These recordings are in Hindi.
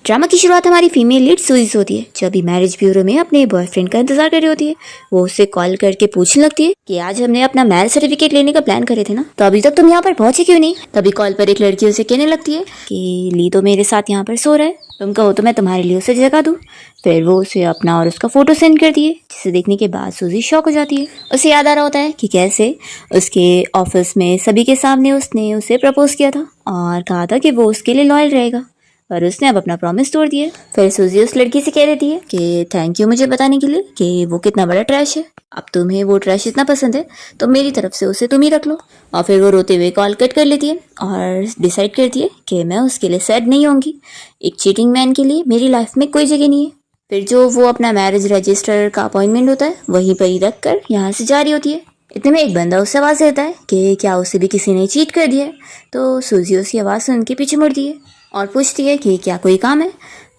ड्रामा की शुरुआत हमारी फीमेल लीड सूजी से होती है, जो अभी मैरिज ब्यूरो में अपने बॉयफ्रेंड का इंतजार कर रही होती है। वो उससे कॉल करके पूछने लगती है कि आज हमने अपना मैरिज सर्टिफिकेट लेने का प्लान करे थे ना, तो अभी तक तुम यहाँ पर पहुंचे क्यों नहीं। तभी कॉल पर एक लड़की उसे कहने लगती है कि ली तो मेरे साथ यहाँ पर सो रहा है, तुम कहो तो मैं तुम्हारे लिए उसे जगा दूँ। फिर वो उसे अपना और उसका फोटो सेंड करती है, जिसे देखने के बाद सूजी शॉक हो जाती है। उसे याद आ रहा होता है कि कैसे उसके ऑफिस में सभी के सामने उसने उसे प्रपोज किया था और कहा था कि वो उसके लिए लॉयल रहेगा, पर उसने अब अपना प्रॉमिस तोड़ दिया। फिर सूजी उस लड़की से कह देती है कि थैंक यू मुझे बताने के लिए कि वो कितना बड़ा ट्रैश है। अब तुम्हें वो ट्रैश इतना पसंद है तो मेरी तरफ से उसे तुम ही रख लो। और फिर वो रोते हुए कॉल कट कर लेती है और डिसाइड करती है कि मैं उसके लिए सैड नहीं होंगी। एक चीटिंग मैन के लिए मेरी लाइफ में कोई जगह नहीं है। फिर जो वो अपना मैरिज रजिस्टर का अपॉइंटमेंट होता है वहीं पर ही रख कर यहाँ से जा रही होती है। इतने में एक बंदा उससे आवाज़ देता है कि क्या उसे भी किसी ने चीट कर दिया है। तो सूजी उसकी आवाज़ सुन के पीछे मुड़ती है और पूछती है कि क्या कोई काम है।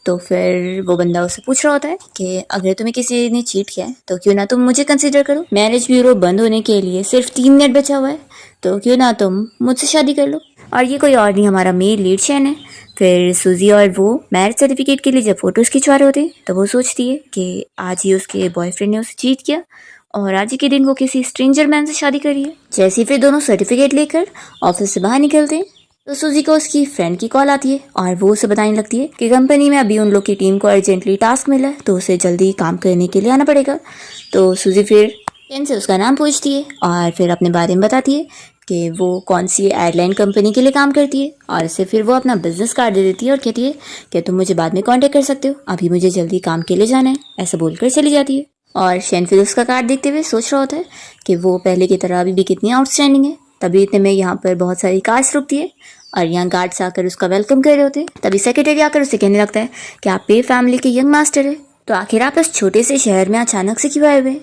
तो फिर वो बंदा उससे पूछ रहा होता है कि अगर तुम्हें किसी ने चीट किया है तो क्यों ना तुम मुझे कंसीडर करो। मैरिज ब्यूरो बंद होने के लिए सिर्फ 3 मिनट बचा हुआ है, तो क्यों ना तुम मुझसे शादी कर लो। और ये कोई और नहीं, हमारा मेल लीड शैन है। फिर सूजी और वो मैरिज सर्टिफिकेट के लिए जब फोटोज़ खिंचवा रहे होते हैं तो वो सोचती है कि आज ही उसके बॉयफ्रेंड ने उसे चीट किया और आज ही के दिन वो किसी स्ट्रेंजर मैन से शादी करी है। जैसे ही फिर दोनों सर्टिफिकेट लेकर ऑफिस से बाहर निकलते हैं तो सूजी को उसकी फ्रेंड की कॉल आती है और वो उसे बताने लगती है कि कंपनी में अभी उन लोग की टीम को अर्जेंटली टास्क मिला है, तो उसे जल्दी काम करने के लिए आना पड़ेगा। तो सूजी फिर फ्रेंड से उसका नाम पूछती है और फिर अपने बारे में बताती है कि वो कौन सी एयरलाइन कंपनी के लिए काम करती है और इसे फिर वो अपना बिजनेस कार्ड दे देती है और कहती है कि तुम मुझे बाद में कांटेक्ट कर सकते हो, अभी मुझे जल्दी काम के लिए जाना है। ऐसा बोलकर चली जाती है और शैन फिर उसका कार्ड देखते हुए सोच रहा होता है कि वो पहले की तरह अभी भी कितनी आउटस्टैंडिंग है। तभी इतने में यहाँ पर बहुत सारी कार्स रुकती है और यहाँ गार्ड्स आकर उसका वेलकम कर रहे होते हैं। तभी सेक्रेटरी आकर उसे कहने लगता है कि आप पे फैमिली के यंग मास्टर है, तो आखिर आप इस छोटे से शहर में अचानक से क्यों आए हुए।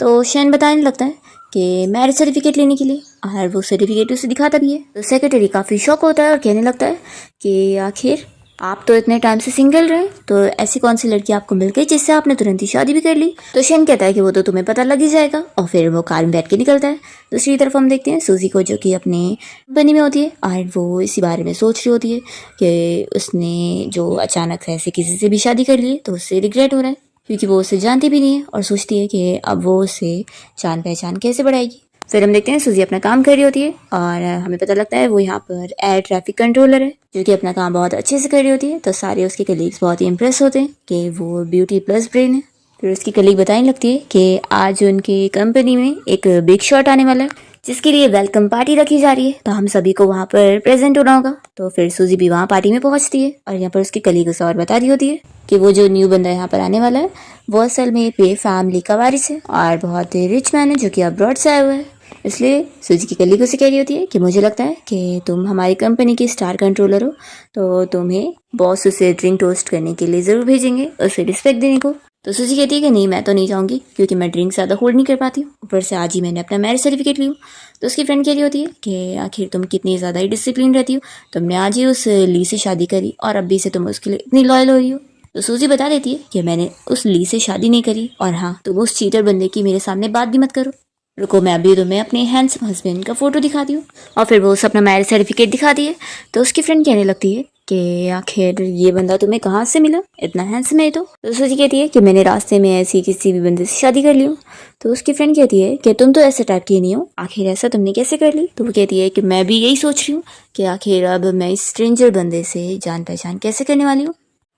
तो शैन बताने लगता है कि मैरिज सर्टिफिकेट लेने के लिए, और वो सर्टिफिकेट उसे दिखाता भी है। तो सेक्रेटरी काफ़ी शौक होता है और कहने लगता है कि आखिर आप तो इतने टाइम से सिंगल रहे, तो ऐसी कौन सी लड़की आपको मिल गई जिससे आपने तुरंत ही शादी भी कर ली। तो शेन कहता है कि वो तो तुम्हें पता लग ही जाएगा और फिर वो कार में बैठ के निकलता है। दूसरी तरफ हम देखते हैं सूजी को, जो कि अपने कंपनी में होती है और वो इसी बारे में सोच रही होती है कि उसने जो अचानक से ऐसे किसी से भी शादी कर ली तो उससे रिग्रेट हो रहा है, क्योंकि वो उसे जानती भी नहीं है और सोचती है कि अब वो उसे जान पहचान कैसे बढ़ाएगी। फिर हम देखते हैं सूजी अपना काम कर रही होती है और हमें पता लगता है वो यहाँ पर एयर ट्रैफिक कंट्रोलर है, जो कि अपना काम बहुत अच्छे से कर रही होती है। तो सारे उसके कलीग्स बहुत ही इम्प्रेस होते हैं कि वो ब्यूटी प्लस ब्रेन है। फिर उसकी कलीग बताने लगती है कि आज उनकी कंपनी में एक बिग शॉट आने वाला है, जिसके लिए वेलकम पार्टी रखी जा रही है, तो हम सभी को वहाँ पर प्रेजेंट होना होगा। तो फिर सूजी भी वहाँ पार्टी में पहुँचती है और यहाँ पर उसकी कलीग उसे और बता रही होती है कि वो जो न्यू बंदा यहाँ पर आने वाला है वो असल में पे फैमिली का वारिस है और बहुत ही रिच मैन है, जो कि अब्रॉड से आया हुआ है। इसलिए सूजी की कलीग उसे कह रही होती है कि मुझे लगता है कि तुम हमारी कंपनी की स्टार कंट्रोलर हो, तो तुम्हें बॉस उसे ड्रिंक टोस्ट करने के लिए ज़रूर भेजेंगे, उसे रिस्पेक्ट देने को। तो सूजी कहती है कि नहीं, मैं तो नहीं जाऊँगी क्योंकि मैं ड्रिंक ज़्यादा होल्ड नहीं कर पाती हूँ, ऊपर से आज ही मैंने अपना मैरिज सर्टिफिकेट ली हूँ। तो उसकी फ्रेंड कह रही होती है कि आखिर तुम कितनी ज़्यादा ही डिसिप्लिन रहती हो, तुमने आज ही उस ली से शादी करी और अभी से तुम उसके लिए इतनी लॉयल हो रही हो। तो सूजी बता देती है कि मैंने उस ली से शादी नहीं करी और हाँ, तुम उस चीटर बंदे की मेरे सामने बात भी मत करो। रुको, मैं अभी तुम्हें अपने हैंडसम हस्बैंड का फोटो दिखाती हूँ। और फिर वो उसे अपना मैरिज सर्टिफिकेट दिखाती है। तो उसकी फ्रेंड कहने लगती है कि आखिर ये बंदा तुम्हें कहाँ से मिला, इतना हैंडसम है। तो सूजी कहती है कि मैंने रास्ते में ऐसी किसी भी बंदे से शादी कर ली हूँ। तो उसकी फ्रेंड कहती है कि तुम तो ऐसे टाइप की नहीं हो, आखिर ऐसा तुमने कैसे कर ली। तो वो कहती है कि मैं भी यही सोच रही हूँ कि आखिर अब मैं इस स्ट्रेंजर बंदे से जान पहचान कैसे करने वाली हूँ।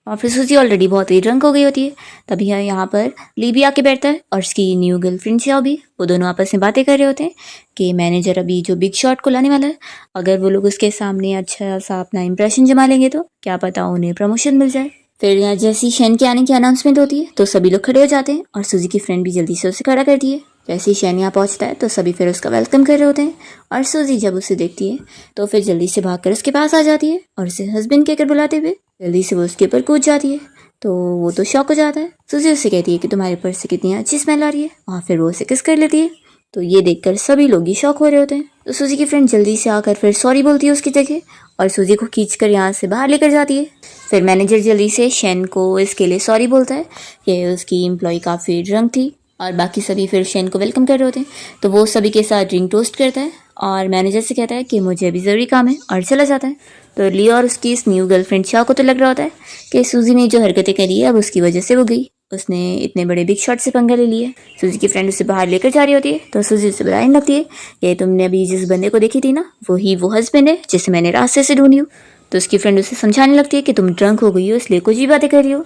और फिर सूजी ऑलरेडी बहुत ही ड्रंक हो गई होती है। तभी यहाँ पर ली भी आके बैठता है और उसकी न्यू गर्लफ्रेंड से भी, वो दोनों आपस में बातें कर रहे होते हैं कि मैनेजर अभी जो बिग शॉट को लाने वाला है, अगर वो लोग उसके सामने अच्छा सा अपना इंप्रेशन जमा लेंगे तो क्या पता उन्हें प्रमोशन मिल जाए। फिर यहाँ जैसी शैन के आने की अनाउंसमेंट होती है तो सभी लोग खड़े हो जाते हैं और सूजी की फ्रेंड भी जल्दी से उसे खड़ा करती है। जैसे ही शैन यहाँ पहुँचता है तो सभी फिर उसका वेलकम कर रहे होते हैं और सूजी जब उसे देखती है तो फिर जल्दी से भागकर उसके पास आ जाती है और उसे हस्बैंड कहकर बुलाते हुए जल्दी से वो उसके ऊपर कूद जाती है। तो वो तो शॉक हो जाता है। सूजी उससे कहती है कि तुम्हारे पर्स से कितनी अच्छी स्मेल आ रही है और फिर वो उसे किस कर लेती है। तो ये देखकर सभी लोग ही शॉक हो रहे होते हैं। तो सूजी की फ्रेंड जल्दी से आकर फिर सॉरी बोलती है उसकी जगह और सूजी को खींचकर यहाँ से बाहर लेकर जाती है। फिर मैनेजर जल्दी से शैन को इसके लिए सॉरी बोलता है कि उसकी एम्प्लॉय काफ़ी ड्रंक थी और बाकी सभी फिर शैन को वेलकम कर रहे होते हैं। तो वो सभी के साथ ड्रिंक टोस्ट करता है और मैनेजर से कहता है कि मुझे अभी ज़रूरी काम है और चला जाता है। तो लियो और उसकी इस न्यू गर्लफ्रेंड शाह को तो लग रहा होता है कि सूजी ने जो हरकतें करी है अब उसकी वजह से वो गई, उसने इतने बड़े बिग शॉट से पंगा ले लिया। सूजी की फ्रेंड उसे बाहर लेकर जा रही होती है तो सूजी उसे बताने लगती है कि तुमने अभी जिस बंदे को देखी थी ना वो हस्बैंड है जिसे मैंने रास्ते से ढूंढी हूँ। तो उसकी फ्रेंड उसे समझाने लगती है कि तुम ड्रंक हो गई हो इसलिए कुछ भी बातें कर रही हो।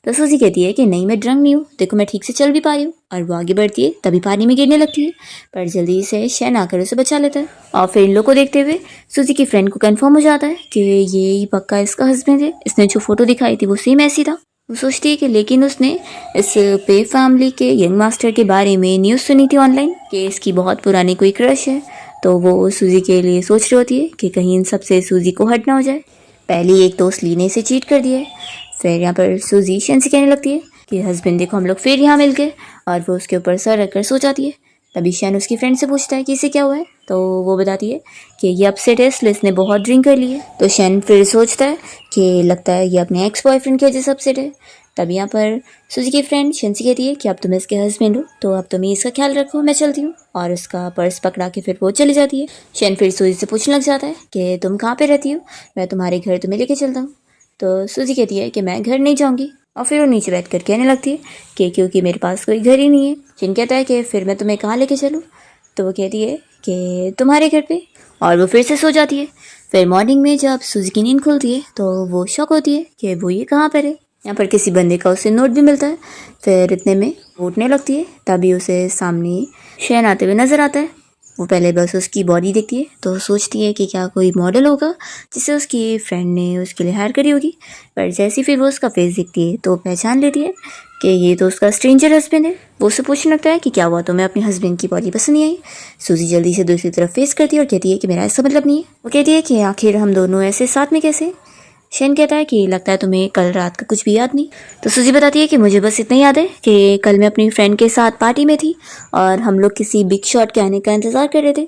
तो सूजी कहती है कि नहीं मैं ड्रंक नहीं हूँ, देखो मैं ठीक से चल भी पा रही हूँ। और वो आगे बढ़ती है तभी पानी में गिरने लगती है, पर जल्दी से शैन आकर उसे बचा लेता है। और फिर इन लोग को देखते हुए सूजी की फ्रेंड को कंफर्म हो जाता है कि ये ही पक्का इसका हस्बैंड है, इसने जो फोटो दिखाई थी वो सेम ऐसी था। वो सोचती है कि लेकिन उसने इस पे फैमिली के यंग मास्टर के बारे में न्यूज़ सुनी थी ऑनलाइन कि इसकी बहुत पुरानी कोई क्रश है। तो वो सूजी के लिए सोच रही होती है कि कहीं इन सब से सूजी को हट ना हो जाए। पहली एक दोस्त ली ने इसे चीट कर दिया है। फिर यहाँ पर सूजी शैन से कहने लगती है कि हस्बैंड देखो हम लोग फिर यहाँ मिल गए, और वो उसके ऊपर सर रखकर सो जाती है। तभी शैन उसकी फ्रेंड से पूछता है कि इसे क्या हुआ है, तो वो बताती है कि ये अपसेट है इसलिए इसने बहुत ड्रिंक कर ली है। तो शैन फिर सोचता है कि लगता है ये अपने एक्स बॉयफ्रेंड की वजह से अपसेट है। तब यहाँ पर सूजी की फ्रेंड शैन से कहती है कि अब तुम इसके हस्बैंड हो तो अब तुम इसका ख्याल रखो, मैं चलती हूँ। और उसका पर्स पकड़ा के फिर वो चली जाती है। शैन फिर सूजी से पूछने लग जाता है कि तुम कहाँ पे रहती हो, मैं तुम्हारे घर तुम्हें लेके चलता हूँ। तो सूजी कहती है कि मैं घर नहीं जाऊँगी, और फिर वो नीचे बैठ कर कहने लगती है कि क्योंकि मेरे पास कोई घर ही नहीं है। शैन कहता है कि फिर मैं तुम्हें कहाँ लेके चलूँ, तो वो कहती है कि तुम्हारे घर पे, और वो फिर से सो जाती है। फिर मॉर्निंग में जब सूजी की नींद खुलती है तो वो शॉक होती है कि वो ये कहाँ पर है। यहाँ पर किसी बंदे का उसे नोट भी मिलता है। फिर इतने में उठने लगती है तभी उसे सामने शैन आते हुए नज़र आता है। वो पहले बस उसकी बॉडी देखती है तो सोचती है कि क्या कोई मॉडल होगा जिसे उसकी फ्रेंड ने उसके लिए हायर करी होगी, पर जैसे फिर वो उसका फेस देखती है तो पहचान लेती है कि ये तो उसका स्ट्रेंजर हस्बैंड है। वो उससे पूछने लगता है कि क्या हुआ, तुम्हें अपने हस्बैंड की बॉडी पसंद नहीं आई। सूजी जल्दी से दूसरी तरफ फेस करती है और कहती है कि मेरा ऐसा मतलब नहीं है। वो कहती है कि आखिर हम दोनों ऐसे साथ में कैसे। शैन कहता है कि लगता है तुम्हें कल रात का कुछ भी याद नहीं। तो सूजी बताती है कि मुझे बस इतना याद है कि कल मैं अपनी फ्रेंड के साथ पार्टी में थी और हम लोग किसी बिग शॉट के आने का इंतज़ार कर रहे थे,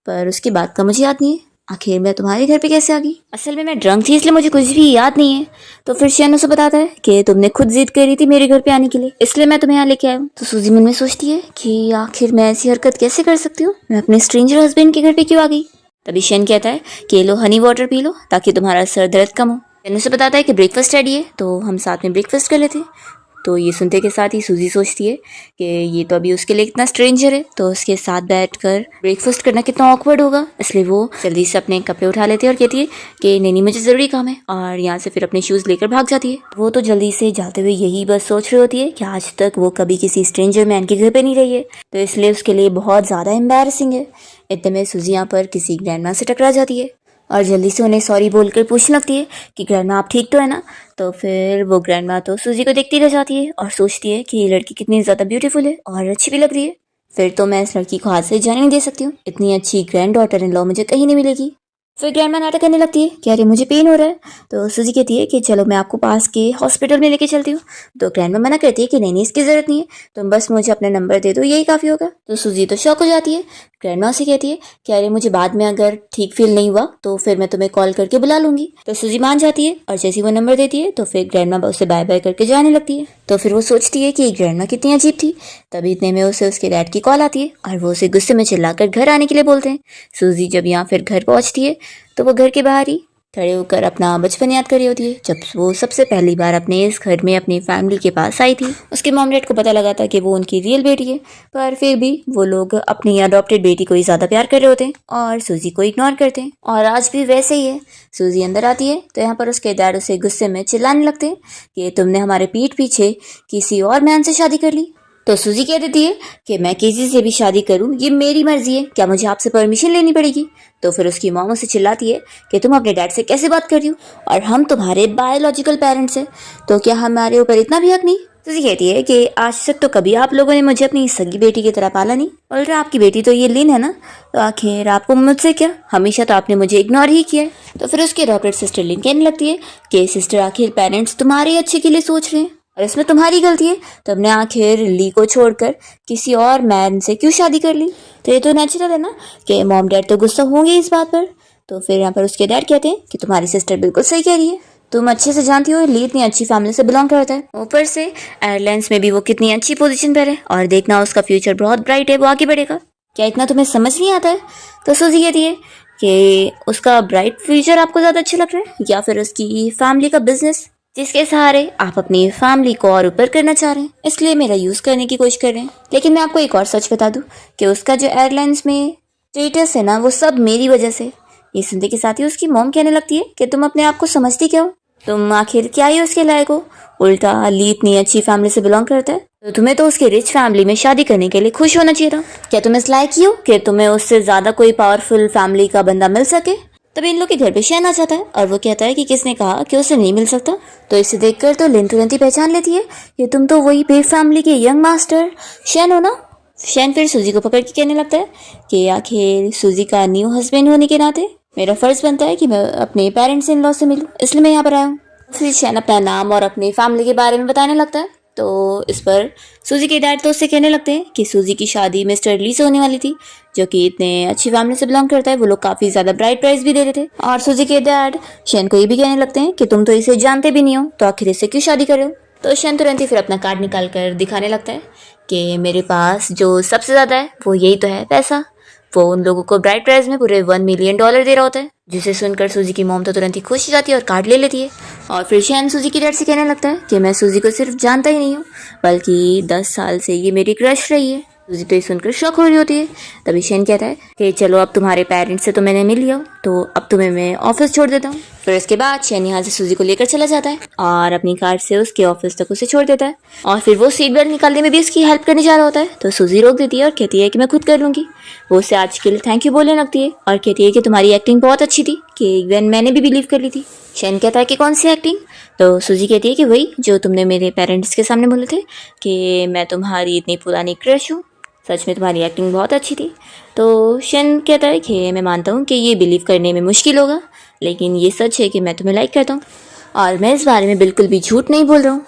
पर उसके बाद का मुझे याद नहीं है। आखिर मैं तुम्हारे घर पे कैसे आ गई, असल में मैं ड्रंक थी इसलिए मुझे कुछ भी याद नहीं है। तो फिर शैन उसे बताता है कि तुमने खुद जिद करी थी मेरे घर पे आने के लिए, इसलिए मैं तुम्हें यहाँ लेके आया हूँ। तो सूजी मन में सोचती है कि आखिर मैं ऐसी हरकत कैसे कर सकती हूँ, मैं अपने स्ट्रेंजर हस्बैंड के घर पे क्यों आ गई। तभी शैन कहता है कि लो हनी वाटर पी लो ताकि तुम्हारा सर दर्द कम हो। शैन उसे बताता है कि ब्रेकफास्ट रेडी है तो हम साथ में ब्रेकफास्ट कर लेते हैं। तो ये सुनते के साथ ही सूजी सोचती है कि ये तो अभी उसके लिए इतना स्ट्रेंजर है तो उसके साथ बैठकर ब्रेकफास्ट करना कितना ऑकवर्ड होगा, इसलिए वो जल्दी से अपने कपड़े उठा लेती है और कहती है कि नहीं मुझे ज़रूरी काम है, और यहाँ से फिर अपने शूज़ लेकर भाग जाती है। वो तो जल्दी से जाते हुए यही बस सोच रही होती है कि आज तक वो कभी किसी स्ट्रेंजर मैन के घर पर नहीं रही है, तो इसलिए उसके लिए बहुत ज़्यादा एम्बैरसिंग है। इतने में सूजी यहाँ पर किसी ग्रैंडमा से टकरा जाती है और जल्दी से उन्हें सॉरी बोलकर पूछने लगती है कि ग्रैंडमा आप ठीक तो है ना। तो फिर वो ग्रैंडमा तो सूजी को देखती रह जाती है और सोचती है कि ये लड़की कितनी ज़्यादा ब्यूटीफुल है और अच्छी भी लग रही है, फिर तो मैं इस लड़की को हाथ से जाने नहीं दे सकती हूँ, इतनी अच्छी ग्रैंड डॉटर इन लॉ मुझे कहीं नहीं मिलेगी। फिर ग्रैंडमा नाटक करने लगती है कि अरे मुझे पेन हो रहा है। तो सूजी कहती है कि चलो मैं आपको पास के हॉस्पिटल में लेके चलती हूँ। तो ग्रैंडमा मना करती है कि नहीं इसकी ज़रूरत नहीं है, तुम बस मुझे अपना नंबर दे दो यही काफ़ी होगा। तो सूजी तो शॉक हो जाती है। ग्रैंडमा से कहती है कि अरे मुझे बाद में अगर ठीक फील नहीं हुआ तो फिर मैं तुम्हें कॉल करके बुला लूंगी। तो सूजी मान जाती है और जैसे वो नंबर देती है तो फिर ग्रैंडमा उससे बाय बाय करके जाने लगती है। तो फिर वो सोचती है कि ग्रैंडमा कितनी अजीब थी। तभी इतने में उसे उसके डैड की कॉल आती है और वो उसे गुस्से में चिल्लाकर घर आने के लिए बोलते हैं। सूजी जब यहाँ फिर घर पहुँचती है तो वो घर के बाहर ही खड़े होकर अपना बचपन याद कर रही होती है जब वो सबसे पहली बार अपने इस घर में अपनी फैमिली के पास आई थी। उसके मॉम डैड को पता लगा था कि वो उनकी रियल बेटी है, पर फिर भी वो लोग अपनी अडॉप्टेड बेटी को ही ज़्यादा प्यार कर रहे होते हैं और सूजी को इग्नोर करते हैं। और आज भी वैसे ही है। सूजी अंदर आती है तो यहाँ पर उसके डैड उसे गुस्से में चिल्लाने लगते हैं कि तुमने हमारे पीठ पीछे किसी और मैन से शादी कर ली। तो सूजी कह देती है कि मैं किसी से भी शादी करूं ये मेरी मर्जी है, क्या मुझे आपसे परमिशन लेनी पड़ेगी। तो फिर उसकी मॉम उसे चिल्लाती है कि तुम अपने डैड से कैसे बात कर रही हो और हम तुम्हारे बायोलॉजिकल पेरेंट्स हैं, तो क्या हमारे ऊपर इतना भी हक नहीं। सूजी कहती है कि आज तक तो कभी आप लोगों ने मुझे अपनी सगी बेटी की तरह पाला नहीं, और आपकी बेटी तो ये लिन है ना, तो आखिर आपको मुझसे क्या, हमेशा तो आपने मुझे इग्नोर ही किया है। तो फिर उसकी अडॉप्टेड सिस्टर लिन कहने लगती है कि सिस्टर आखिर पेरेंट्स तुम्हारे अच्छे के लिए सोच रहे हैं और इसमें तुम्हारी गलती है, तुमने आखिर ली को छोड़कर किसी और मैन से क्यों शादी कर ली। तो ये तो नेचुरल है ना कि मॉम डैड तो गुस्सा होंगे इस बात पर। तो फिर यहाँ पर उसके डैड कहते हैं कि तुम्हारी सिस्टर बिल्कुल सही कह रही है, तुम अच्छे से जानती हो ली इतनी अच्छी फैमिली से बिलोंग करता है, ऊपर से एयरलाइंस में भी वो कितनी अच्छी पोजीशन पर है और देखना उसका फ्यूचर बहुत ब्राइट है, वो आगे बढ़ेगा। क्या इतना तुम्हें समझ नहीं आता है? तो सूजी कहती है कि उसका ब्राइट फ्यूचर आपको ज़्यादा अच्छा लग रहा है या फिर उसकी फैमिली का बिजनेस जिसके सहारे आप अपनी फैमिली को और ऊपर करना चाह रहे हैं, इसलिए मेरा यूज़ करने की कोशिश कर रहे हैं। लेकिन मैं आपको एक और सच बता दूं कि उसका जो एयरलाइंस में स्टेटस है ना, वो सब मेरी वजह से। ये सुनते के साथ ही उसकी मॉम कहने लगती है कि तुम अपने आप को समझती क्या हो? तुम आखिर क्या ही उसके लायक हो? उल्टा ली इतनी अच्छी फैमिली से बिलोंग करता है, तो तुम्हें तो उसकी रिच फैमिली में शादी करने के लिए खुश होना चाहिए था। क्या तुम इस लायक ही हो कि तुम्हें उससे ज्यादा कोई पावरफुल फैमिली का बंदा मिल सके? तभी इन लोग के घर पे शैन आ जाता है और वो कहता है कि किसने कहा कि उसे नहीं मिल सकता। तो इसे देखकर तो लिन तुरंत ही पहचान लेती है कि तुम तो वही बे फैमिली के यंग मास्टर शैन हो ना। शैन फिर सूजी को पकड़ के कहने लगता है कि आखिर सूजी का न्यू हस्बैंड होने के नाते मेरा फर्ज बनता है कि मैं अपने पेरेंट्स इन लॉ से मिलूं, इसलिए मैं यहाँ पर आया हूँ। फिर शैन अपना नाम और अपनी फैमिली के बारे में बताने लगता है। तो इस पर सूजी के डैड तो उससे कहने लगते हैं कि सूजी की शादी मिस्टर ली से होने वाली थी, जो कि इतने अच्छी फैमिली से बिलोंग करता है। वो लोग काफ़ी ज़्यादा ब्राइट प्राइस भी दे रहे थे। और सूजी के डैड शैन को ये भी कहने लगते हैं कि तुम तो इसे जानते भी नहीं हो, तो आखिर इससे क्यों शादी कर रहे हो? तो शैन तुरंत ही फिर अपना कार्ड निकाल कर दिखाने लगता है कि मेरे पास जो सबसे ज़्यादा है वो यही तो है, पैसा। वो उन लोगों को ब्राइट प्राइस में पूरे $1 मिलियन दे रहा होता है, जिसे सुनकर सूजी की मॉम तो तुरंत ही खुश हो जाती है और कार्ड ले लेती है। और फिर शैन सूजी की डैड से कहने लगता है कि मैं सूजी को सिर्फ जानता ही नहीं हूँ, बल्कि 10 साल से ये मेरी क्रश रही है। सूजी तो ये सुनकर शॉक हो रही होती है। तभी शैन कहता है कि चलो अब तुम्हारे पेरेंट्स से तो मैंने मिल लिया, तो अब तुम्हें मैं ऑफिस छोड़ देता हूँ। फिर इसके बाद शैन यहाँ से सूजी को लेकर चला जाता है और अपनी कार से उसके ऑफिस तक उसे छोड़ देता है। और फिर वो सीट बेल्ट निकालने में भी उसकी हेल्प करने जा रहा होता है, तो सूजी रोक देती है और कहती है कि मैं खुद कर लूँगी। वो उसे आज के लिए थैंक यू बोलने लगती है और कहती है कि तुम्हारी एक्टिंग बहुत अच्छी थी, कि इवन मैंने भी बिलीव कर ली थी। शैन कहता है कि कौन सी एक्टिंग? तो सूजी कहती है कि वही जो तुमने मेरे पेरेंट्स के सामने बोले थे कि मैं तुम्हारी इतनी पुरानी क्रश हूँ, सच में तुम्हारी एक्टिंग बहुत अच्छी थी। तो शैन कहता है कि मैं मानता हूँ कि ये बिलीव करने में मुश्किल होगा, लेकिन ये सच है कि मैं तुम्हें लाइक करता हूँ और मैं इस बारे में बिल्कुल भी झूठ नहीं बोल रहा हूँ।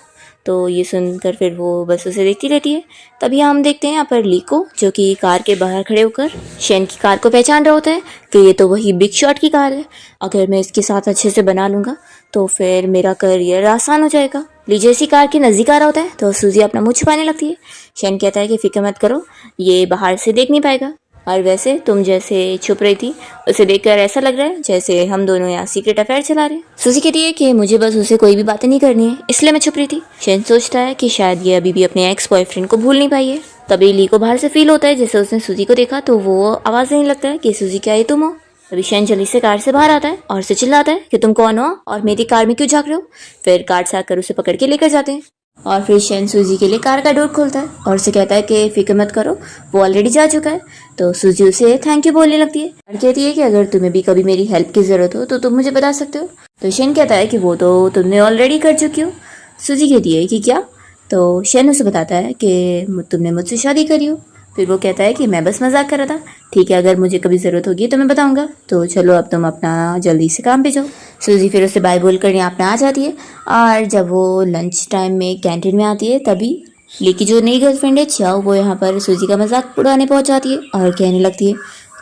तो ये सुनकर फिर वो बस उसे देखती रहती है। तभी हम देखते हैं यहाँ पर ली को, जो कि कार के बाहर खड़े होकर शैन की कार को पहचान रहा होता है कि ये तो वही बिग शॉट की कार है। अगर मैं इसके साथ अच्छे से बना लूँगा तो फिर मेरा करियर आसान हो जाएगा। ली जैसी कार के नज़दीक आ रहा होता है तो सूजी अपना मुँह छुपाने लगती है। शैन कहता है कि फिक्र मत करो, ये बाहर से देख नहीं पाएगा। और वैसे तुम जैसे छुप रही थी, उसे देखकर ऐसा लग रहा है जैसे हम दोनों यहाँ सीक्रेट अफेयर चला रहे हैं। सूजी कहती है कि मुझे बस उसे कोई भी बातें नहीं करनी है, इसलिए मैं छुप रही थी। शैन सोचता है कि शायद ये अभी भी अपने एक्स बॉयफ्रेंड को भूल नहीं पाई है। तभी ली को बाहर से फील होता है जैसे उसने सूजी को देखा, तो वो आवाज़ देने लगता है कि सूजी क्या ये तुम हो? तभी शैन जल्दी से कार से बाहर आता है और उसे चिल्लाता है कि तुम कौन हो और मेरी कार में क्यों झाँक रहे हो? फिर कार से आकर उसे पकड़ के लेकर जाते हैं। और फिर शैन सूजी के लिए कार का डोर खोलता है और उसे कहता है कि फिक्र मत करो, वो ऑलरेडी जा चुका है। तो सूजी उसे थैंक यू बोलने लगती है और कहती है कि अगर तुम्हें भी कभी मेरी हेल्प की ज़रूरत हो तो तुम मुझे बता सकते हो। तो शैन कहता है कि वो तो तुमने ऑलरेडी कर चुकी हो। सूजी कहती है कि क्या? तो शैन उसे बताता है कि तुमने मुझसे शादी करी हो। फिर वो कहता है कि मैं बस मजाक कर रहा था, ठीक है, अगर मुझे कभी ज़रूरत होगी तो मैं बताऊंगा। तो चलो अब तुम अपना जल्दी से काम पे जाओ। सूजी फिर उससे बाय बोल कर यहाँ अपना आ जाती है और जब वो लंच टाइम में कैंटीन में आती है तभी ली की जो नई गर्लफ्रेंड है चाओ, वो यहाँ पर सूजी का मजाक उड़ाने पहुँच जाती है और कहने लगती है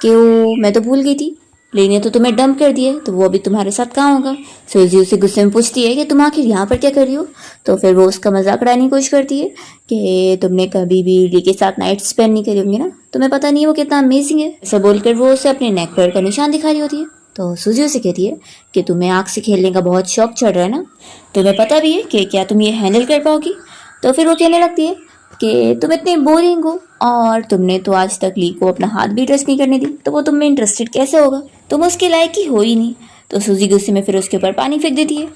कि वो मैं तो भूल गई थी, ली ने तो तुम्हें डंप कर दिया, तो वो अभी तुम्हारे साथ कहाँ होगा? सूजी उसे गुस्से में पूछती है कि तुम आखिर यहाँ पर क्या कर रही हो? तो फिर वो उसका मजाक उड़ाने की कोशिश करती है कि तुमने कभी भी ली के साथ नाइट स्पेंड नहीं करी होंगी ना, तुम्हें पता नहीं है वो कितना अमेजिंग है। ऐसा बोलकर वो उसे अपने नेक पर का निशान दिखा रही होती है। तो सूजी उसे कहती है कि तुम्हें आग से खेलने का बहुत शौक चढ़ रहा है ना, तुम्हें पता भी है कि क्या तुम ये हैंडल कर पाओगी? तो फिर वो कहने लगती है कि तुम इतने बोरिंग हो और तुमने तो आज तक ली को अपना हाथ भी टच नहीं करने दी, तो वो तुम में इंटरेस्टेड कैसे होगा? तुम उसके लायक ही हो ही नहीं। तो सूजी गुस्से में फिर उसके ऊपर पानी फेंक देती है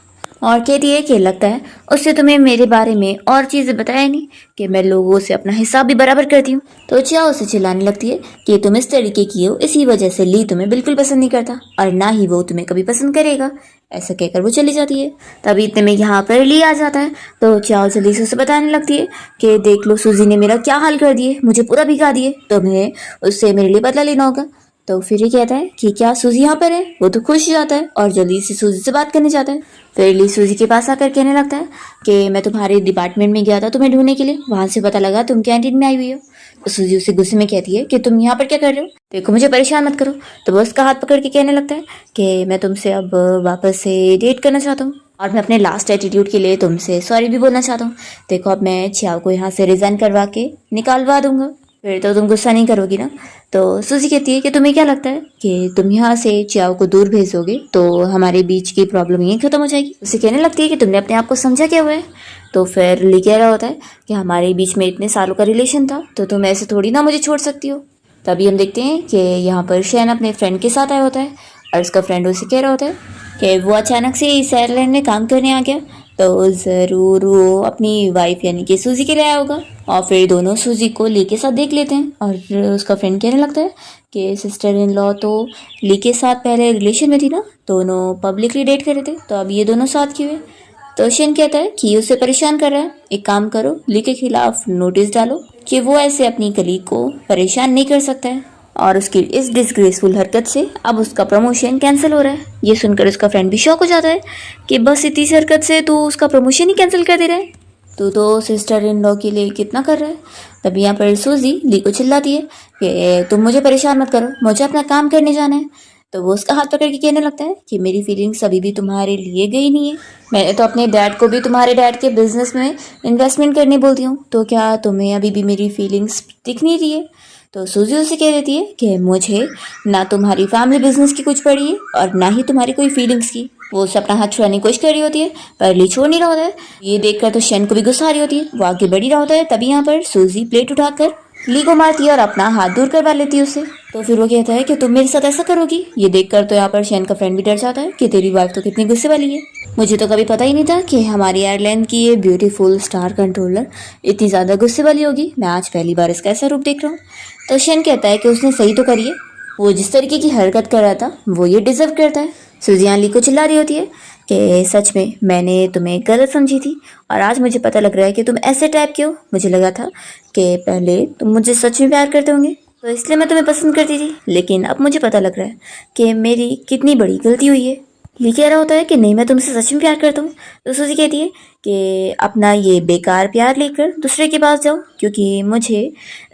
और कहती है कि लगता है उससे तुम्हें मेरे बारे में और चीज़ें बताया नहीं कि मैं लोगों से अपना हिसाब भी बराबर करती हूँ। तो चाओ उसे चिल्लाने लगती है कि तुम इस तरीके की हो, इसी वजह से ली तुम्हें बिल्कुल पसंद नहीं करता और ना ही वो तुम्हें कभी पसंद करेगा। ऐसा कहकर वो चली जाती है। तभी इतने में यहाँ पर ली आ जाता है। तो चाओ जल्दी से उसे बताने लगती है कि देख लो सूजी ने मेरा क्या हाल कर दिए, मुझे पूरा भिगा दिए, तुम्हें उससे मेरे लिए बदला लेना होगा। तो फिर ये कहता है कि क्या सूजी यहाँ पर है? वो तो खुश हो जाता है और जल्दी से सूजी से बात करने जाता है। फिर ली सूजी के पास आकर कहने लगता है कि मैं तुम्हारे डिपार्टमेंट में गया था तुम्हें ढूंढने के लिए, वहां से पता लगा तुम कैंटीन में आई हुई हो। तो सूजी उसे गुस्से में कहती है कि तुम यहाँ पर क्या कर रहे हो? देखो मुझे परेशान मत करो। तो वो उसका हाथ पकड़ के कहने लगता है कि मैं तुमसे अब वापस से डेट करना चाहता हूँ और मैं अपने लास्ट एटीट्यूड के लिए तुमसे सॉरी भी बोलना चाहता हूँ। देखो अब मैं चाओ को यहाँ से रिजाइन करवा के निकालवा दूंगा। फिर तो तुम गुस्सा नहीं करोगी ना। तो सूजी कहती है कि तुम्हें क्या लगता है कि तुम यहाँ से चियाओ को दूर भेजोगे तो हमारे बीच की प्रॉब्लम यहीं खत्म हो जाएगी। उसे कहने लगती है कि तुमने अपने आप को समझा क्या हुआ है। तो फिर ली कह रहा होता है कि हमारे बीच में इतने सालों का रिलेशन था तो तुम ऐसे थोड़ी ना मुझे छोड़ सकती हो। तभी हम देखते हैं कि यहाँ पर शैन अपने फ्रेंड के साथ आया होता है और उसका फ्रेंड उसे कह रहा होता है कि वो अचानक से इस आयरलैंड में काम करने आ गया तो ज़रूर वो अपनी वाइफ यानी कि सूजी के लिए आया होगा। और फिर दोनों सूजी को ली के साथ देख लेते हैं और उसका फ्रेंड कहने लगता है कि सिस्टर इन लॉ तो ली के साथ पहले रिलेशन में थी ना, दोनों पब्लिकली डेट कर रहे थे तो अब ये दोनों साथ क्यों है। तो शन कहता है कि उसे परेशान कर रहा है, एक काम करो ली के खिलाफ नोटिस डालो कि वो ऐसे अपनी कलीग को परेशान नहीं कर सकता है। और उसकी इस डिसग्रेसफुल हरकत से अब उसका प्रमोशन कैंसिल हो रहा है। ये सुनकर उसका फ्रेंड भी शॉक हो जाता है कि बस इतनी सी हरकत से तू उसका प्रमोशन ही कैंसिल कर दे रहा है, तू तो सिस्टर इन लॉ के लिए कितना कर रहा है। तभी यहाँ पर सूजी ली को चिल्लाती है कि तुम मुझे परेशान मत करो, मुझे अपना काम करने जाना है। तो वो उसका हाथ पकड़ के कहने लगता है कि मेरी फीलिंग्स अभी भी तुम्हारे लिए गई नहीं है, मैंने तो अपने डैड को भी तुम्हारे डैड के बिजनेस में इन्वेस्टमेंट करने बोलती हूँ, तो क्या तुम्हें अभी भी मेरी फीलिंग्स दिख नहीं रही है। तो सूजी उसे कह देती है कि मुझे ना तुम्हारी फैमिली बिजनेस की कुछ पड़ी है और ना ही तुम्हारी कोई फीलिंग्स की। वो उसे अपना हाथ छुड़ाने की कोशिश कर रही होती है पर ली छोड़ नहीं रहा होता है। ये देखकर तो शन को भी गुस्सा आ रही होती है, वो आगे बढ़ ही रहा होता है। तभी यहाँ पर सूजी प्लेट उठाकर ली को मारती है और अपना हाथ दूर करवा लेती है उससे। तो फिर वो कहता है कि तुम मेरे साथ ऐसा करोगी। ये देखकर तो यहाँ पर शन का फ्रेंड भी डर जाता है कि तेरी वाइफ तो कितनी गुस्से वाली है, मुझे तो कभी पता ही नहीं था कि हमारी एयरलाइन की ये ब्यूटीफुल स्टार कंट्रोलर इतनी ज़्यादा गुस्से वाली होगी, मैं आज पहली बार इसका ऐसा रूप देख रहा हूँ। तो शन कहता है कि उसने सही तो करी है, वो जिस तरीके की हरकत कर रहा था वो ये डिजर्व करता है। सूजी ली को चिल्ला रही होती है कि सच में मैंने तुम्हें गलत समझी थी और आज मुझे पता लग रहा है कि तुम ऐसे टाइप के हो। मुझे लगा था कि पहले तुम मुझे सच में प्यार करते होंगे तो इसलिए मैं तुम्हें पसंद करती थी, लेकिन अब मुझे पता लग रहा है कि मेरी कितनी बड़ी गलती हुई है। ये कह रहा होता है कि नहीं मैं तुमसे सच में प्यार करता हूँ। तो सूजी कहती है कि अपना ये बेकार प्यार लेकर दूसरे के पास जाओ क्योंकि मुझे